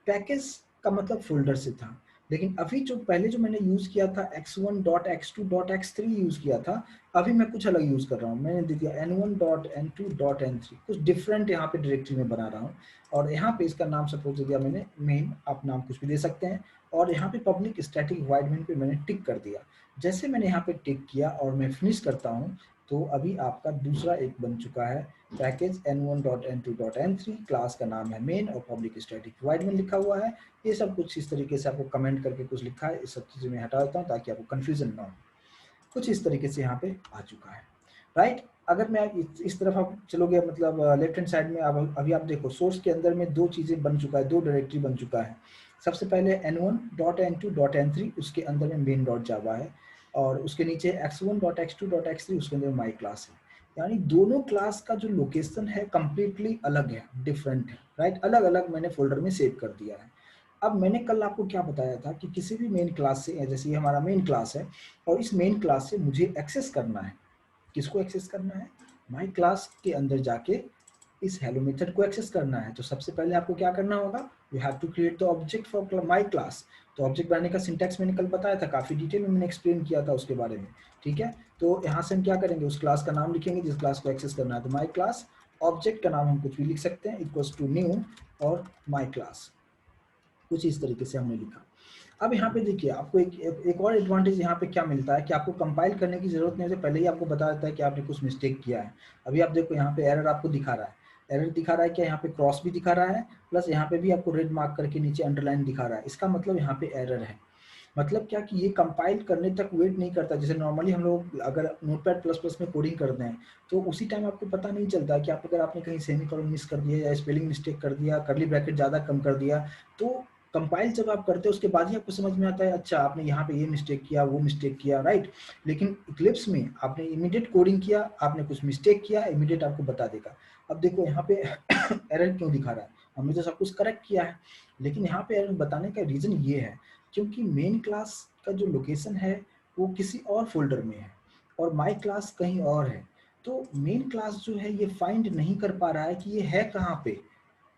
पैकेज का मतलब फोल्डर से था, लेकिन अभी जो पहले जो मैंने यूज किया था x1.x2.x3 यूज किया था, अभी मैं कुछ अलग यूज कर रहा हूँ। मैंने दे दिया n1.n2.n3, कुछ डिफरेंट यहाँ पे डायरेक्टरी में बना रहा हूँ। और यहाँ पे इसका नाम सपोज दे दिया मैंने मेन, आप नाम कुछ भी दे सकते हैं। और यहाँ पे पब्लिक स्टैटिक वॉइड मेन पे मैंने टिक कर दिया। जैसे मैंने यहाँ पे टिक किया और मैं फिनिश करता हूँ, तो अभी आपका दूसरा एक बन चुका है पैकेज n1.n2.n3, क्लास का नाम है मेन और पब्लिक स्टैटिक वॉइड मेन लिखा हुआ है। ये सब कुछ इस तरीके से आपको कमेंट करके कुछ लिखा है, इस सब चीज़ें मैं हटा देता हूँ ताकि आपको कन्फ्यूजन ना हो। कुछ इस तरीके से यहाँ पे आ चुका है, राइट। अगर मैं इस तरफ आप चलोगे, मतलब लेफ्ट हैंड साइड में, अब अभी आप देखो सोर्स के अंदर में दो चीज़ें बन चुका है, दो डायरेक्टरी बन चुका है। सबसे पहले n1.n2.n3, उसके अंदर में मेन डॉट जावा है, और उसके नीचे x1.x2.x3, उसके अंदर माई क्लास है। यानी दोनों क्लास का जो लोकेशन है कंप्लीटली अलग है, डिफरेंट है, राइट। अलग अलग मैंने फोल्डर में सेव कर दिया है। अब मैंने कल आपको क्या बताया था कि किसी भी मेन क्लास से, जैसे ये हमारा मेन क्लास है, और इस मेन क्लास से मुझे एक्सेस करना है। किसको एक्सेस करना है? माई क्लास के अंदर जाके इस हेलो मेथड को एक्सेस करना है। तो सबसे पहले आपको क्या करना होगा, you have to create the object for my class. तो ऑब्जेक्ट बनाने का सिंटैक्स मैंने कल बताया था, काफी डिटेल में मैंने एक्सप्लेन किया था उसके बारे में। ठीक है, तो यहाँ से हम क्या करेंगे, उस क्लास का नाम लिखेंगे जिस क्लास को एक्सेस करना है। तो माई क्लास, ऑब्जेक्ट का नाम हम कुछ भी लिख सकते हैं, इक्वल्स टू न्यू और माई क्लास, कुछ इस तरीके से हमने लिखा। अब यहाँ पे देखिए आपको एक और एडवांटेज यहाँ पे क्या मिलता है कि आपको कंपाइल करने की जरूरत नहीं है, पहले ही आपको बता देता है कि आपने कुछ मिस्टेक किया है। अभी आप देखो यहाँ पे एरर आपको दिखा रहा है, एरर दिखा रहा है क्या, यहाँ पे क्रॉस भी दिखा रहा है, प्लस यहाँ पे भी आपको रेड मार्क करके नीचे अंडरलाइन दिखा रहा है। इसका मतलब यहाँ पे एरर है। मतलब क्या कि ये कंपाइल करने तक वेट नहीं करता। जैसे नॉर्मली हम लोग अगर नोटपैड प्लस प्लस में कोडिंग करते हैं, तो उसी टाइम आपको पता नहीं चलता कि अगर आपने कहीं सेमीकोलन मिस कर दिया या स्पेलिंग मिस्टेक कर दिया, कर्ली ब्रैकेट ज़्यादा कम कर दिया, तो कंपाइल जब आप करते हो उसके बाद ही आपको समझ में आता है अच्छा आपने यहाँ पे ये मिस्टेक किया, वो मिस्टेक किया, राइट। लेकिन इक्लिप्स में आपने इमीडिएट कोडिंग किया, आपने कुछ मिस्टेक किया, इमीडिएट आपको बता देगा। अब देखो यहाँ पे एरर क्यों दिखा रहा है, हमने तो सब कुछ करेक्ट किया है, लेकिन यहाँ पे एरर बताने का रीजन ये है क्योंकि मेन क्लास का जो लोकेशन है वो किसी और फोल्डर में है और माई क्लास कहीं और है। तो मेन क्लास जो है ये फाइंड नहीं कर पा रहा है कि ये है कहाँ पे,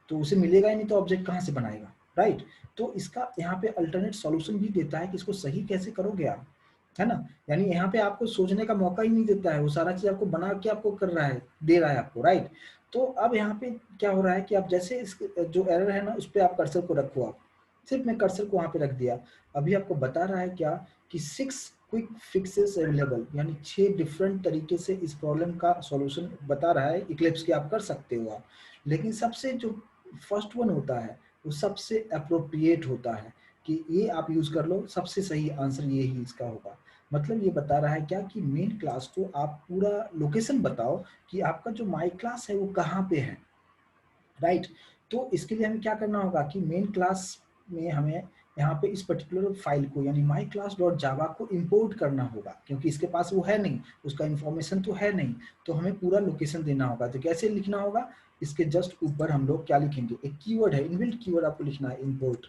तो उसे मिलेगा ही नहीं, तो ऑब्जेक्ट कहाँ से बनाएगा, राइट। तो इसका यहाँ पे अल्टरनेट सॉल्यूशन भी देता है कि इसको सही कैसे करोगे आप, है ना। यानी यहाँ पे आपको सोचने का मौका ही नहीं देता है, वो सारा चीज आपको बना के आपको कर रहा है, दे रहा है आपको, राइट। तो अब यहाँ पे क्या हो रहा है कि आप जैसे जो एरर है ना उस पर आप कर्सर को रखो, आप सिर्फ मैं कर्सर को वहां पे रख दिया। अभी आपको बता रहा है क्या कि 6 क्विक फिक्सेस अवेलेबल, यानी 6 डिफरेंट तरीके से इस प्रॉब्लम का सॉल्यूशन बता रहा है इक्लिप्स के, आप कर सकते हो आप। लेकिन सबसे जो फर्स्ट वन होता है वो सबसे अप्रोप्रिएट होता है कि ये आप यूज कर लो, सबसे सही आंसर ये ही इसका होगा। मतलब ये बता रहा है क्या कि मेन क्लास को आप पूरा लोकेशन बताओ कि आपका जो माई क्लास है वो कहाँ पे है, राइट। तो इसके लिए हमें क्या करना होगा कि मेन क्लास में हमें यहाँ पे इस पर्टिकुलर फाइल को यानी माई क्लास डॉट जावा को इम्पोर्ट करना होगा, क्योंकि इसके पास वो है नहीं, उसका इंफॉर्मेशन तो है नहीं, तो हमें पूरा लोकेशन देना होगा। तो कैसे लिखना होगा, इसके जस्ट ऊपर हम लोग क्या लिखेंगे, एक कीवर्ड है, इनबिल्ट कीवर्ड आपको लिखना है इम्पोर्ट,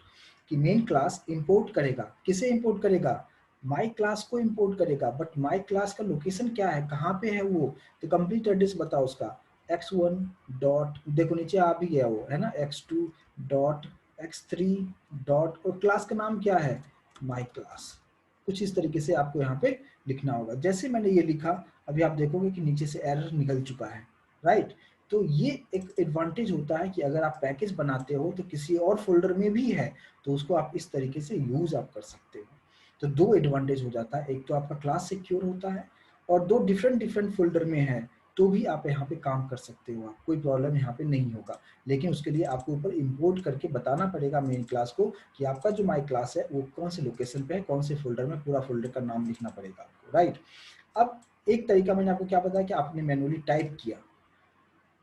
कि मेन क्लास इम्पोर्ट करेगा। किसे इम्पोर्ट करेगा, माई क्लास को इम्पोर्ट करेगा, बट माई क्लास का लोकेशन क्या है, कहाँ पे है वो, तो कंप्लीट एड्रेस बताओ उसका, x1 डॉट, देखो नीचे आ भी गया वो है ना, x2 डॉट x3 डॉट, और क्लास का नाम क्या है, माई क्लास। कुछ इस तरीके से आपको यहाँ पे लिखना होगा। जैसे मैंने ये लिखा, अभी आप देखोगे कि नीचे से एरर निकल चुका है, राइट। तो ये एक एडवांटेज होता है कि अगर आप पैकेज बनाते हो तो किसी और फोल्डर में भी है, तो उसको आप इस तरीके से यूज आप कर सकते हो। तो दो एडवांटेज हो जाता है, एक तो आपका क्लास सिक्योर होता है, और दो डिफरेंट डिफरेंट फोल्डर में है तो भी आप यहाँ पे काम कर सकते हो, आप कोई प्रॉब्लम यहाँ पे नहीं होगा। लेकिन उसके लिए आपको ऊपर इंपोर्ट करके बताना पड़ेगा मेन क्लास को कि आपका जो माई क्लास है वो कौन से लोकेशन पे है, कौन से फोल्डर में, पूरा फोल्डर का नाम लिखना पड़ेगा आपको, राइट। अब एक तरीका मैंने आपको क्या बताया कि आपने मैनुअली टाइप किया।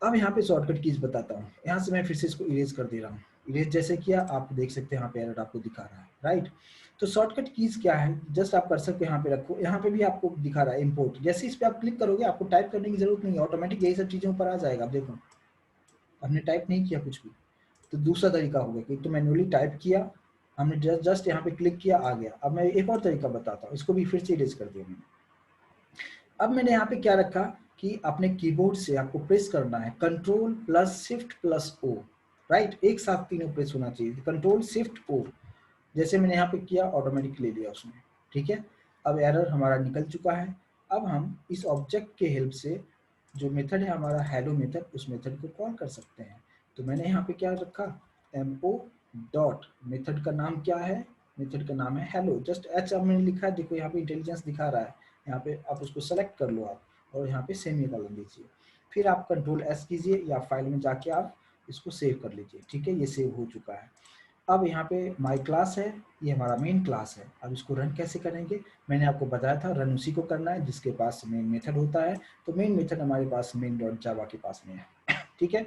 अब यहाँ पे शॉर्टकट कीज बताता हूँ, यहाँ से मैं फिर से इसको इरेज कर दे रहा हूँ। इरेज जैसे किया आप देख सकते हैं यहाँ पे एरर आपको दिखा रहा है, राइट। तो शॉर्टकट कीज क्या है, जस्ट आप कर्सर को यहाँ पे रखो, यहाँ पे भी आपको दिखा रहा है इंपोर्ट, जैसे इस पे आप क्लिक करोगे आपको टाइप करने की जरूरत नहीं है, ऑटोमेटिक यही सब चीजें ऊपर आ जाएगा। आप देखो हमने टाइप नहीं किया कुछ भी। तो दूसरा तरीका होगा कि तो मैन्युअली टाइप किया, हमने जस्ट यहाँ पे क्लिक किया, आ गया। अब मैं एक और तरीका बताता हूँ, इसको भी फिर से इरेज कर दिया मैंने। अब मैंने यहाँ पे क्या रखा कि अपने कीबोर्ड से आपको प्रेस करना है control plus shift plus O, right, एक साथ तीनों प्रेस होना चाहिए, कंट्रोल शिफ्ट ओ। जैसे मैंने यहाँ पे किया ऑटोमेटिक ले लिया उसने, ठीक है। अब एरर हमारा निकल चुका है। अब हम इस ऑब्जेक्ट के हेल्प से जो मेथड है हमारा हेलो मेथड, उस मेथड को कॉल कर सकते हैं। तो मैंने यहाँ पे क्या रखा, mo डॉट, मेथड का नाम क्या है, मेथड का नाम है हेलो, जस्ट एच हमने लिखा है, देखो यहाँ पे इंटेलिजेंस दिखा रहा है। यहाँ पे आप उसको सेलेक्ट कर लो आप, और यहाँ पे सेमीकोलन दीजिए, फिर आप कंट्रोल एस कीजिए या फाइल में जाके आप इसको सेव कर लीजिए, ठीक है। ये सेव हो चुका है। अब यहाँ पे माई क्लास है, ये हमारा मेन क्लास है। अब इसको रन कैसे करेंगे, मैंने आपको बताया था रन उसी को करना है जिसके पास मेन मेथड होता है। तो मेन मेथड हमारे पास मेन डॉट जावा के पास में है, ठीक है।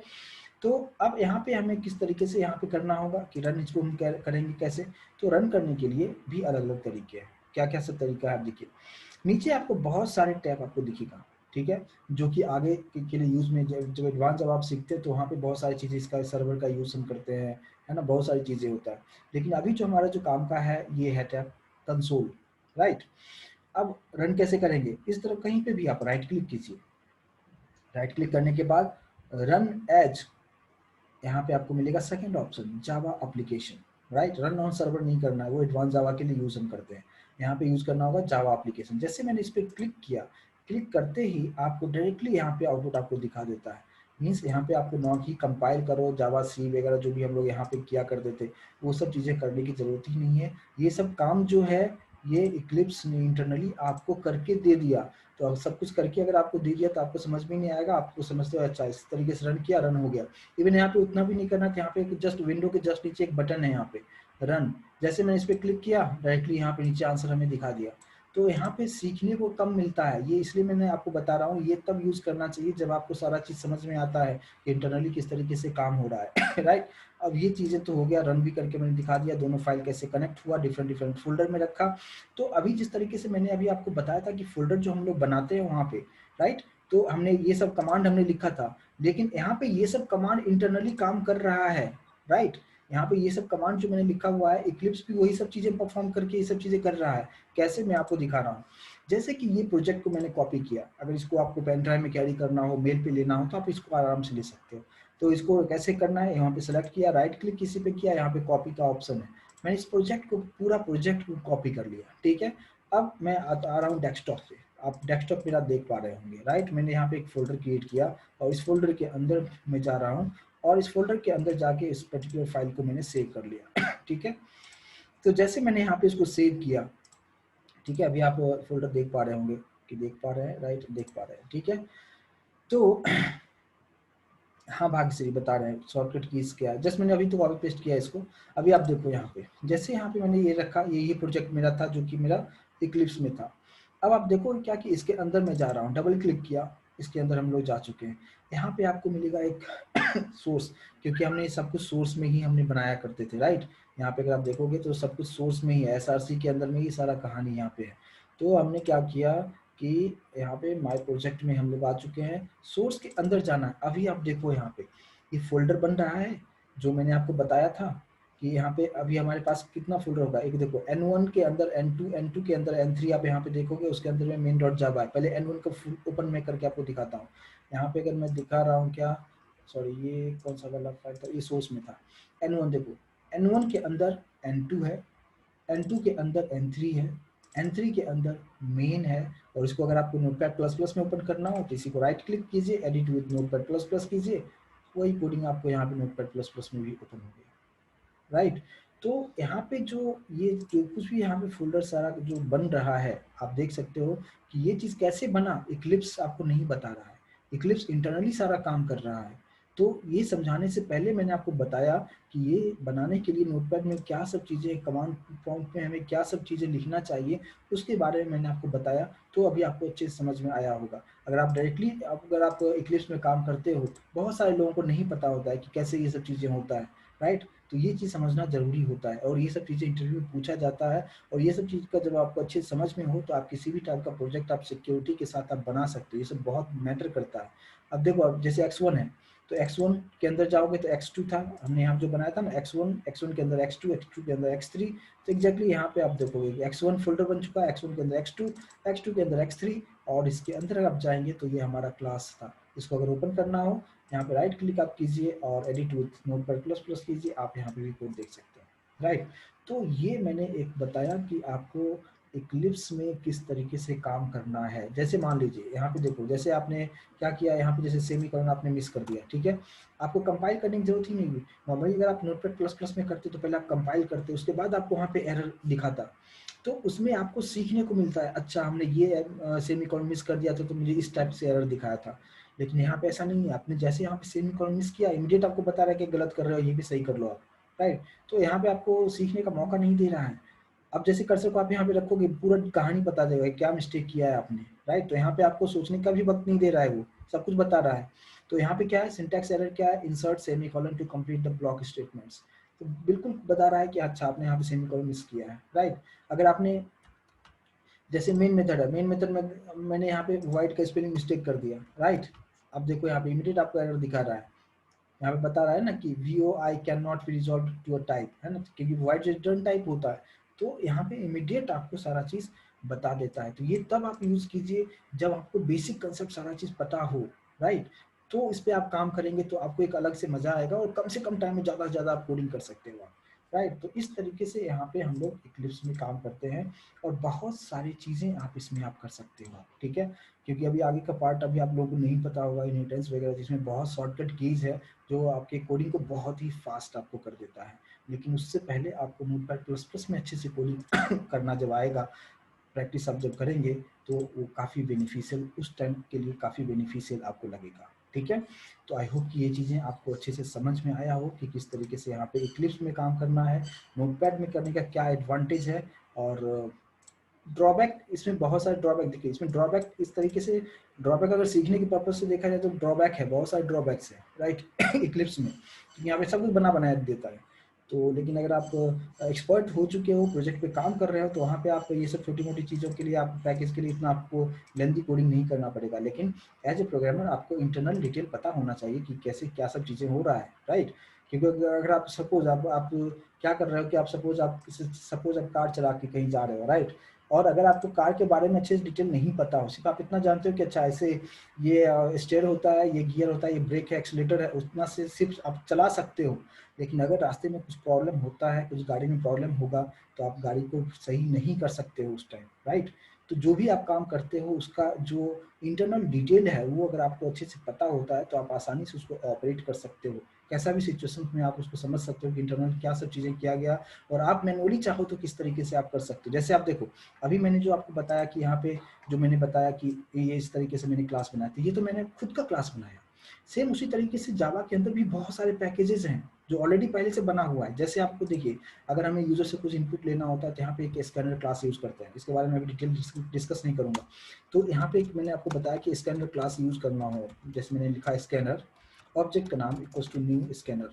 तो अब यहाँ पे हमें किस तरीके से यहाँ पे करना होगा कि रन इसको हम करेंगे कैसे। तो रन करने के लिए भी अलग अलग तरीके हैं, क्या क्या सब तरीका है देखिए। नीचे आपको बहुत सारे टैब आपको दिखेगा, ठीक है, जो कि आगे के लिए यूज में जब एडवांस जब आप सीखते हैं तो वहाँ पे बहुत सारी चीज़ें, इसका सर्वर का यूज हम करते हैं, है ना, बहुत सारी चीज़ें होता है। लेकिन अभी जो हमारा जो काम का है ये है टैब कंसोल, राइट। अब रन कैसे करेंगे, इस तरह कहीं पे भी आप राइट क्लिक कीजिए, राइट क्लिक करने के बाद रन एज, यहाँ पे आपको मिलेगा second option Java application, right. Run on server नहीं करना है, वो एडवांस जावा के लिए यूज हम करते हैं। यहाँ पे यूज करना होगा जावा एप्लीकेशन। जैसे मैंने इस पर क्लिक किया, क्लिक करते ही आपको डायरेक्टली यहाँ पे आउटपुट आपको दिखा देता है। मीन्स यहाँ पे आपको नॉट ही कंपाइल करो जावा सी वगैरह जो भी हम लोग यहाँ पे किया करते थे, वो सब चीज़ें करने की जरूरत ही नहीं है। ये सब काम जो है ये इक्लिप्स ने इंटरनली आपको करके दे दिया। तो अब सब कुछ करके अगर आपको दे दिया तो आपको समझ में नहीं आएगा, आपको समझते हो अच्छा इस तरीके से रन किया, रन हो गया। इवन यहाँ पे उतना भी नहीं करना था, यहाँ पे जस्ट विंडो के जस्ट नीचे एक बटन है यहाँ पे रन, जैसे मैंने इस पर क्लिक किया डायरेक्टली यहाँ पे नीचे आंसर हमें दिखा दिया। तो यहाँ पे सीखने को कम मिलता है, ये इसलिए मैंने आपको बता रहा हूँ, ये तब यूज करना चाहिए जब आपको सारा चीज समझ में आता है कि इंटरनली किस तरीके से काम हो रहा है राइट। अब ये चीजें तो हो गया, रन भी करके मैंने दिखा दिया, दोनों फाइल कैसे कनेक्ट हुआ, डिफरेंट डिफरेंट फोल्डर में रखा। तो अभी जिस तरीके से मैंने अभी आपको बताया था कि फोल्डर जो हम लोग बनाते हैं वहाँ पे, राइट, तो हमने ये सब कमांड हमने लिखा था, लेकिन यहाँ पे ये सब कमांड इंटरनली काम कर रहा है, राइट। यहाँ पे ये सब कमांड जो मैंने लिखा हुआ है, इक्लिप्स भी वही सब चीजें परफॉर्म करके ये सब चीजें कर रहा है। कैसे, मैं आपको दिखा रहा हूँ। जैसे कि ये प्रोजेक्ट को मैंने कॉपी किया, अगर इसको आपको पेन ड्राइव में कैरी करना हो, मेल पे लेना हो, तो आप इसको आराम से ले सकते हो। तो इसको कैसे करना है, यहाँ पे सेलेक्ट किया, राइट क्लिक किसी पे किया, यहाँ पे कॉपी का ऑप्शन है, मैंने इस प्रोजेक्ट को पूरा प्रोजेक्ट को कॉपी कर लिया, ठीक है। अब मैं आ रहा हूँ डेस्कटॉप पे, आप डेस्कटॉप मेरा देख पा रहे होंगे, राइट। मैंने यहाँ पे एक फोल्डर क्रिएट किया और इस फोल्डर के अंदर मैं जा रहा हूँ, और इस फोल्डर के अंदर जाके इस पर्टिकुलर फाइल को मैंने सेव कर लिया ठीक है। तो जैसे मैंने यहाँ पे इसको सेव किया, ठीक है, अभी आप फोल्डर देख पा रहे होंगे कि देख पा रहे हैं, राइट, देख पा रहे हैं, ठीक है। तो हाँ भाग्यश्री बता रहे हैं शॉर्टकट कीज क्या है, जस्ट मैंने अभी तो कॉपी पेस्ट किया इसको। अभी आप देखो यहाँ पे, जैसे यहाँ पे मैंने ये रखा, ये प्रोजेक्ट मेरा था जो कि मेरा इक्लिप्स में था। अब आप देखो क्या कि इसके अंदर मैं जा रहा हूँ, डबल क्लिक किया, इसके अंदर हम लोग जा चुके हैं। यहाँ पे आपको मिलेगा एक सोर्स, क्योंकि हमने सब कुछ सोर्स में ही हमने बनाया करते थे, राइट। यहाँ पे अगर आप देखोगे तो सब कुछ सोर्स में ही है, एसआरसी के अंदर में ही सारा कहानी यहाँ पे है। तो हमने क्या किया कि यहाँ पे माय प्रोजेक्ट में हम लोग आ चुके हैं, सोर्स के अंदर जाना है। अभी आप देखो यहाँ पे ये फोल्डर बन रहा है जो मैंने आपको बताया था कि यहाँ पे अभी हमारे पास कितना फोल्डर होगा, एक देखो N1 के अंदर, N2 के अंदर, N3 आप यहाँ पे देखोगे उसके अंदर में मेन डॉट जावा है। पहले N1 को ओपन में करके आपको दिखाता हूँ। यहाँ पे अगर मैं दिखा रहा हूँ क्या, सॉरी ये कौन सा वाला फाइल था, ये सोर्स में था N1, देखो N1 के अंदर N2 है, N2 के अंदर N3 है, N3 के अंदर मेन है। और इसको अगर आपको नोटपैड प्लस प्लस में ओपन करना हो तो इसी को राइट क्लिक कीजिए, edit with notepad plus plus कीजिए, वही कोडिंग आपको यहाँ पे नोटपैड प्लस प्लस में भी ओपन हो गया, राइट। तो यहाँ पे जो ये जो कुछ भी यहाँ पे फोल्डर सारा जो बन रहा है, आप देख सकते हो कि ये चीज़ कैसे बना, इक्लिप्स आपको नहीं बता रहा है, इक्लिप्स इंटरनली सारा काम कर रहा है। तो ये समझाने से पहले मैंने आपको बताया कि ये बनाने के लिए नोटपैड में क्या सब चीज़ें, कमांड प्रॉम्प्ट में हमें क्या सब चीज़ें लिखना चाहिए, उसके बारे में मैंने आपको बताया। तो अभी आपको अच्छे से समझ में आया होगा। अगर आप डायरेक्टली अगर आप इक्लिप्स में काम करते हो, बहुत सारे लोगों को नहीं पता होता है कि कैसे ये सब चीज़ें होता है, राइट। तो ये चीज़ समझना ज़रूरी होता है और ये सब चीज़ें इंटरव्यू में पूछा जाता है और ये सब चीज़ का जब आपको अच्छे समझ में हो तो आप किसी भी टाइप का प्रोजेक्ट आप सिक्योरिटी के साथ आप बना सकते हो। ये सब बहुत मैटर करता है। अब देखो, अब जैसे X1 है तो X1 के अंदर जाओगे तो X2 था, हमने यहाँ जो बनाया था ना X1 के अंदर X2 के अंदर X3, तो एग्जैक्टली यहाँ पे आप देखोगे कि X1 फोल्डर बन चुका है, X1 के अंदर X2 के अंदर X3 और इसके अंदर आप जाएंगे तो ये हमारा क्लास था। इसको अगर ओपन करना हो यहाँ पे राइट क्लिक आप कीजिए और edit with notepad plus plus कीजिए, आप यहाँ पे भी कोड देख सकते हैं, राइट। तो ये मैंने एक बताया कि आपको इक्लिप्स में किस तरीके से काम करना है। जैसे मान लीजिए यहाँ पे देखो, जैसे आपने क्या किया यहाँ पे, जैसे सेमीकोलन आपने मिस कर दिया, ठीक है, आपको कंपाइल करने की जरूरत ही नहीं हुई। नॉर्मली अगर आप नोटपैड प्लस प्लस में करते तो पहले आप कंपाइल करते, उसके बाद आपको वहाँ पे एरर दिखाता, तो उसमें आपको सीखने को मिलता है, अच्छा हमने ये सेमीकोलन मिस कर दिया था तो मुझे इस टाइप से एरर दिखाया था। लेकिन यहाँ पे ऐसा नहीं है, आपने जैसे यहाँ पे सेमीकोलन मिस किया इमीडिएट आपको बता रहा है कि गलत कर रहे हो, ये भी सही कर लो आप, राइट। तो यहाँ पे आपको सीखने का मौका नहीं दे रहा है। अब जैसे कर्सर को आप यहाँ पे रखोगे पूरा कहानी बता देगा क्या मिस्टेक किया है आपने, राइट। तो यहाँ पे आपको सोचने का भी वक्त नहीं दे रहा है, वो सब कुछ बता रहा है। तो यहाँ पे क्या है, सिंटैक्स एरर क्या है, insert semicolon to complete the block statements, तो बिल्कुल बता रहा है कि अच्छा आपने यहाँ पे सेमीकोलन मिस किया है, राइट। अगर आपने जैसे मेन मेथड है, मेन मेथड में मैंने यहाँ पे वाइट का स्पेलिंग मिस्टेक कर दिया, राइट। अब देखो यहाँ पे इमीडिएट आपको एरर दिखा रहा है, यहाँ पे बता रहा है ना कि VOI can not be resolve to a type, है ना, क्योंकि वाइट रिटर्न टाइप होता है। तो यहाँ पे इमीडिएट आपको सारा चीज बता देता है। तो ये तब आप यूज कीजिए जब आपको बेसिक कंसेप्ट सारा चीज पता हो, राइट। तो इस पे आप काम करेंगे तो आपको एक अलग से मजा आएगा और कम से कम टाइम में ज्यादा से ज्यादा आप कोडिंग कर सकते हो आप, राइट। तो इस तरीके से यहाँ पे हम लोग इक्लिप्स में काम करते हैं और बहुत सारी चीजें आप इसमें आप कर सकते हो, ठीक है। क्योंकि अभी आगे का पार्ट अभी आप लोगों को नहीं पता होगा, इनहेरिटेंस वगैरह, जिसमें बहुत शॉर्टकट कीज है जो आपके कोडिंग को बहुत ही फास्ट आपको कर देता है। लेकिन उससे पहले आपको नोटपैड प्लस प्लस में अच्छे से कोडिंग करना जब आएगा, प्रैक्टिस आप जब करेंगे तो वो काफ़ी बेनिफिशियल उस टाइम के लिए काफ़ी बेनिफिशियल आपको लगेगा, ठीक है। तो आई होप कि ये चीज़ें आपको अच्छे से समझ में आया हो कि किस तरीके से यहाँ पे इक्लिप्स में काम करना है, नोटपैड में करने का क्या एडवांटेज है और ड्रॉबैक, इसमें बहुत सारे ड्रॉबैक देखिए, इसमें ड्रॉबैक इस तरीके से, ड्रॉबैक अगर सीखने के पर्पज से देखा जाए तो ड्रॉबैक है, बहुत सारे ड्रॉबैक्स है, राइट। इक्लिप्स में यहाँ पे सब कुछ बना बनाया देता है। तो लेकिन अगर आप एक्सपर्ट हो चुके हो, प्रोजेक्ट पे काम कर रहे हो, तो वहाँ पे आप ये सब छोटी मोटी चीज़ों के लिए, आप पैकेज के लिए इतना आपको लेंथी कोडिंग नहीं करना पड़ेगा। लेकिन एज ए प्रोग्रामर आपको इंटरनल डिटेल पता होना चाहिए कि कैसे क्या सब चीज़ें हो रहा है, राइट। क्योंकि अगर आप सपोज आप क्या कर रहे हो कि आप सपोज आप कार चला के कहीं जा रहे हो, राइट। और अगर आपको कार के बारे में अच्छे से डिटेल नहीं पता हो, सिर्फ आप इतना जानते हो कि अच्छा ऐसे ये स्टेयर होता है, ये गियर होता है, ये ब्रेक है, एक्सीलेटर है, उतना से सिर्फ आप चला सकते हो। लेकिन अगर रास्ते में कुछ प्रॉब्लम होता है, कुछ गाड़ी में प्रॉब्लम होगा, तो आप गाड़ी को सही नहीं कर सकते हो उस टाइम, राइट। तो जो भी आप काम करते हो उसका जो इंटरनल डिटेल है वो अगर आपको अच्छे से पता होता है तो आप आसानी से उसको ऑपरेट कर सकते हो, कैसा भी सिचुएशन में आप उसको समझ सकते हो कि इंटरनल क्या सब चीज़ें किया गया, और आप मैनुअली चाहो तो किस तरीके से आप कर सकते हो। जैसे आप देखो, अभी मैंने जो आपको बताया कि यहाँ पे जो मैंने बताया कि ये इस तरीके से मैंने क्लास बनाया था, ये तो मैंने खुद का क्लास बनाया। सेम उसी तरीके से जावा के अंदर भी बहुत सारे पैकेजेस हैं जो ऑलरेडी पहले से बना हुआ है। जैसे आपको देखिए, अगर हमें यूजर से कुछ इनपुट लेना होता है तो यहाँ पे एक स्कैनर क्लास यूज करते हैं, इसके बारे में अभी डिटेल डिस्कस नहीं करूंगा। तो यहाँ पे मैंने आपको बताया कि स्कैनर क्लास यूज करना हो, जैसे मैंने लिखा स्कैनर, ऑब्जेक्ट का नाम इक्वल्स टू न्यू स्कैनर,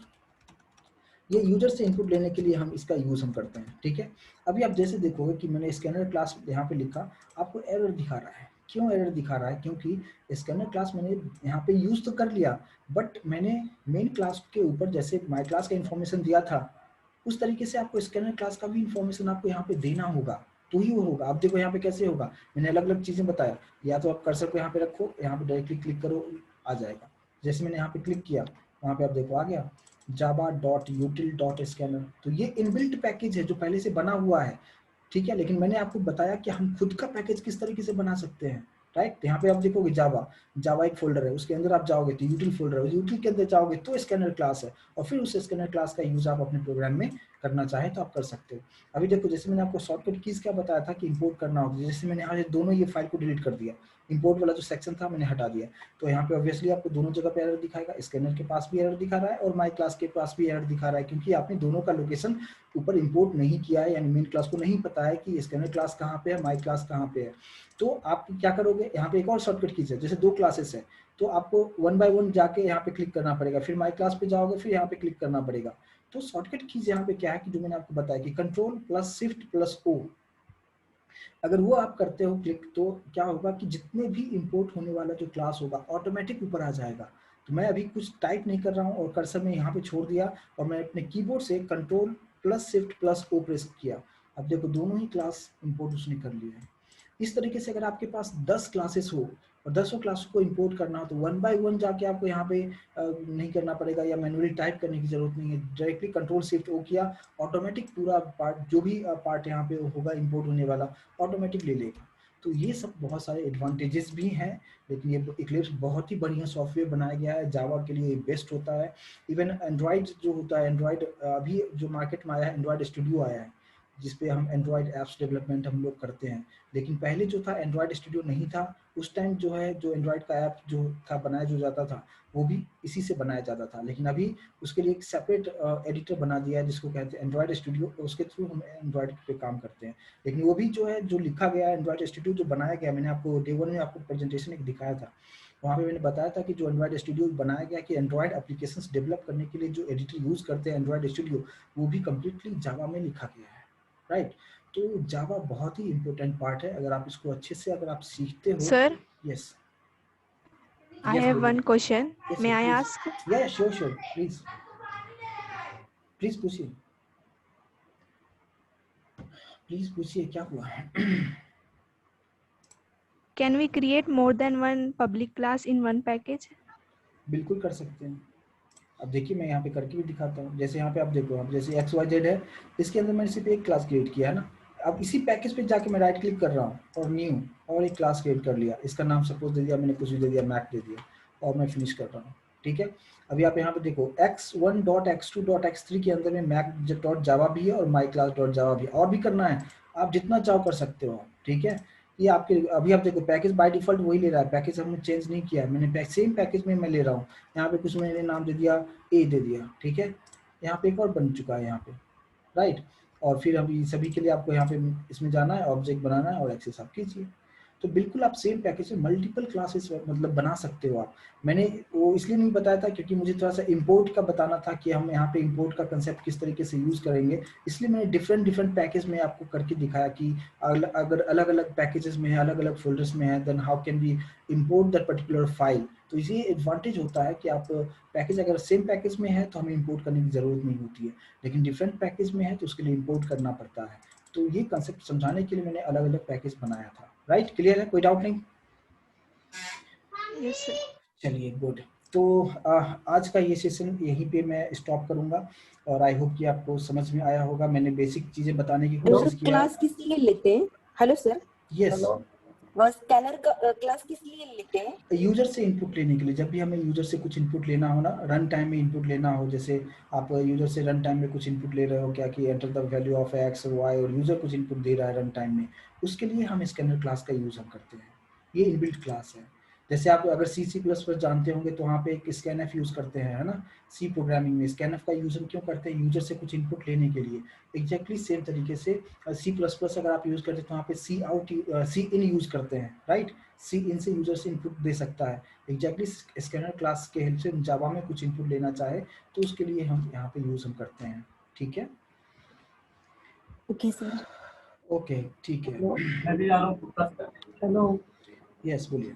ये यूजर से इनपुट लेने के लिए हम इसका यूज हम करते हैं, ठीक है। अभी आप जैसे देखोगे कि मैंने स्कैनर क्लास यहाँ पे लिखा, आपको एरर दिखा रहा है। क्यों एरर दिखा रहा है? क्योंकि स्कैनर क्लास मैंने यहाँ पे यूज तो कर लिया, बट मैंने मेन क्लास के ऊपर जैसे माई क्लास का इन्फॉर्मेशन दिया था, उस तरीके से आपको स्कैनर क्लास का भी इन्फॉर्मेशन आपको यहाँ पे देना होगा, तो ही वो होगा। आप देखो यहाँ पे कैसे होगा, मैंने अलग अलग चीजें बताया, या तो आप कर्सर को यहाँ पे रखो, यहाँ पे डायरेक्टली क्लिक करो, आ जाएगा। जैसे मैंने यहाँ पे क्लिक किया, वहाँ पे आप देखो आ गया java.util.scanner, तो ये इनबिल्ट पैकेज है जो पहले से बना हुआ है, ठीक है। लेकिन मैंने आपको बताया कि हम खुद का पैकेज किस तरीके से बना सकते हैं, राइट। तो यहाँ पे आप देखोगे जावा एक फोल्डर है, उसके अंदर आप जाओगे तो यूटिल फोल्डर है, यूटिल के अंदर जाओगे तो स्कैनर क्लास है, और फिर उस स्कैनर क्लास का यूज आप अपने प्रोग्राम में करना चाहे तो आप कर सकते हो। अभी देखो, जैसे मैंने आपको शॉर्टकट कीज क्या बताया था कि इंपोर्ट करना होगा, जैसे मैंने यहाँ दोनों ये फाइल को डिलीट कर दिया, इंपोर्ट वाला जो सेक्शन था मैंने हटा दिया, तो यहाँ पे ऑब्वियसली आपको दोनों जगह पे एरर दिखाएगा, स्कैनर के पास भी एरर दिखा रहा है और माई क्लास के पास भी एरर दिखा रहा है, क्योंकि आपने दोनों का लोकेशन ऊपर इंपोर्ट नहीं किया है, यानी मेन क्लास को नहीं पता है कि स्कैनर क्लास कहाँ पे है, माई क्लास कहाँ पे है। तो आप क्या करोगे, यहाँ पे एक और शॉर्टकट कीज है, जैसे दो क्लासेस है तो आपको वन बाय वन जाके यहाँ पे क्लिक करना पड़ेगा, फिर माई क्लास पे जाओगे, फिर यहाँ पे क्लिक करना पड़ेगा। तो शॉर्टकट कीज यहाँ पे क्या है कि जो मैंने आपको बताया कि control plus shift plus O, अगर वो आप करते हो क्लिक तो क्या होगा कि जितने भी इंपोर्ट होने वाला जो क्लास होगा ऑटोमेटिक ऊपर आ जाएगा। तो मैं अभी कुछ टाइप नहीं कर रहा हूँ और कर्सर में यहाँ पे छोड़ दिया और मैं अपने कीबोर्ड से control plus shift plus O press किया। अब देखो दोनों ही क्लास इंपोर्ट उसने कर लिया है। इस तरीके से अगर आपके पास 10 क्लासेस हो और 10 क्लासों को इंपोर्ट करना हो तो वन बाय वन जाके आपको यहाँ पे नहीं करना पड़ेगा या मैनुअली टाइप करने की जरूरत नहीं है। डायरेक्टली कंट्रोल शिफ्ट ओ किया, ऑटोमेटिक पूरा पार्ट जो भी पार्ट यहाँ पे होगा इंपोर्ट होने वाला ऑटोमेटिक ले लेगा। तो ये सब बहुत सारे एडवांटेजेस भी हैं, लेकिन ये इक्लिप्स बहुत ही बढ़िया सॉफ्टवेयर बनाया गया है, जावा के लिए बेस्ट होता है। इवन एंड्रॉइड जो होता है, एंड्रॉइड अभी जो मार्केट में आया है एंड्रॉइड स्टूडियो आया है जिसपे हम एंड्रॉइड ऐप्स डेवलपमेंट हम लोग करते हैं। लेकिन पहले जो था एंड्रॉइड स्टूडियो नहीं था, उस टाइम जो है जो एंड्रॉइड का ऐप जो था बनाया जो जाता था वो भी इसी से बनाया जाता था। लेकिन अभी उसके लिए एक सेपरेट एडिटर बना दिया है जिसको कहते हैं एंड्रॉइड स्टूडियो, उसके थ्रू हम एंड्रॉइड पे काम करते हैं। लेकिन वो भी जो है जो लिखा गया है एंड्रॉइड स्टूडियो जो बनाया गया, मैंने आपको डे 1 में आपको प्रेजेंटेशन एक दिखाया था, वहाँ पे मैंने बताया था कि जो एंड्रॉइड स्टूडियो बनाया गया कि एंड्रॉइड एप्लीकेशंस डेवलप करने के लिए जो एडिटर यूज करते हैं एंड्रॉइड स्टूडियो वो भी कम्प्लीटली जावा में लिखा गया है, राइट। तो जावा बहुत ही इम्पोर्टेंट पार्ट है, अगर आप इसको अच्छे से अगर आप सीखते हो। Sir, yes I yes have बोलिए। one question. Yes May sir I please. ask? या श्योर श्योर प्लीज प्लीज पूछिए, प्लीज पूछिए क्या हुआ। Can we create more than one public class in one package? बिल्कुल कर सकते हैं। अब देखिए मैं यहाँ पे करके भी दिखाता हूँ। जैसे यहाँ पे आप देखो, अब जैसे XYZ है, इसके अंदर मैंने सिर्फ एक क्लास क्रिएट किया है ना। अब इसी पैकेज पे जाके मैं राइट क्लिक कर रहा हूँ और न्यू और एक क्लास क्रिएट कर लिया, इसका नाम सपोज दे दिया मैंने, कुछ भी दे दिया, मैक दे दिया और मैं फिनिश कर रहा हूँ, ठीक है। अभी आप यहाँ पे देखो x1.x2.x3 के अंदर में mac.java भी है और myclass.java भी है, और भी करना है आप जितना चाहो कर सकते हो, ठीक है। ये आपके अभी आप देखो पैकेज बाय डिफॉल्ट वही ले रहा है, पैकेज हमने चेंज नहीं किया है, मैंने सेम पैकेज में मैं ले रहा हूँ। यहाँ पे कुछ मैंने नाम दे दिया ए दे दिया, ठीक है। यहाँ पे एक और बन चुका है यहाँ पे, राइट। और फिर अभी सभी के लिए आपको यहाँ पे इसमें जाना है, ऑब्जेक्ट बनाना है और एक्सेस आप कीजिए। तो बिल्कुल आप सेम पैकेज में मल्टीपल क्लासेस मतलब बना सकते हो आप। मैंने वो इसलिए नहीं बताया था क्योंकि मुझे थोड़ा सा इंपोर्ट का बताना था कि हम यहाँ पे इंपोर्ट का कंसेप्ट किस तरीके से यूज करेंगे, इसलिए मैंने डिफरेंट पैकेज में आपको करके दिखाया कि अगर अलग अलग पैकेजेस में है, अलग अलग फोल्डर्स में है, then how can be import that particular file. तो इसी एडवांटेज होता है कि आप पैकेज अगर सेम पैकेज में है तो हमें इंपोर्ट करने की जरूरत नहीं होती है, लेकिन डिफरेंट पैकेज में है तो उसके लिए इंपोर्ट करना पड़ता है। तो ये कंसेप्ट समझाने के लिए मैंने अलग अलग पैकेज बनाया था, राइट। क्लियर है, कोई डाउट नहीं? Yes, sir. चलिए गुड। तो आज का ये सेशन यहीं पे मैं स्टॉप करूंगा और आई होप कि आपको समझ में आया होगा। मैंने बेसिक चीजें बताने की कोशिश किया है। क्लास किस लिए लेते हैं? Hello sir. यस, स्कैनर का क्लास किस लिए लेते हैं? यूजर से इनपुट लेने के लिए। जब भी हमें यूजर से कुछ इनपुट लेना हो ना, रन टाइम में इनपुट लेना हो, जैसे आप यूजर से रन टाइम में कुछ इनपुट ले रहे हो क्या कि enter the value of x और वाई, और यूजर कुछ इनपुट दे रहा है रन टाइम में, उसके लिए हम स्कैनर क्लास का यूज हम करते हैं। ये इनबिल्ट क्लास है। जैसे आप अगर C++ जानते होंगे तो वहाँ पे एक स्कैनफ यूज करते हैं, है ना। सी प्रोग्रामिंग में स्कैनफ का यूज हम क्यों करते हैं? यूजर से कुछ इनपुट लेने के लिए। एग्जैक्टली सेम तरीके से C++ अगर आप यूज करते हैं तो वहाँ पे सी इन यूज करते हैं, राइट। सी इन से यूजर से इनपुट दे सकता है। एग्जैक्टली स्कैनर क्लास के हेल्प से जावा में कुछ इनपुट लेना चाहे तो उसके लिए हम यहाँ पे यूज हम करते हैं, ठीक है। Okay sir. ओके ठीक है। हेलो। यस बोलिए।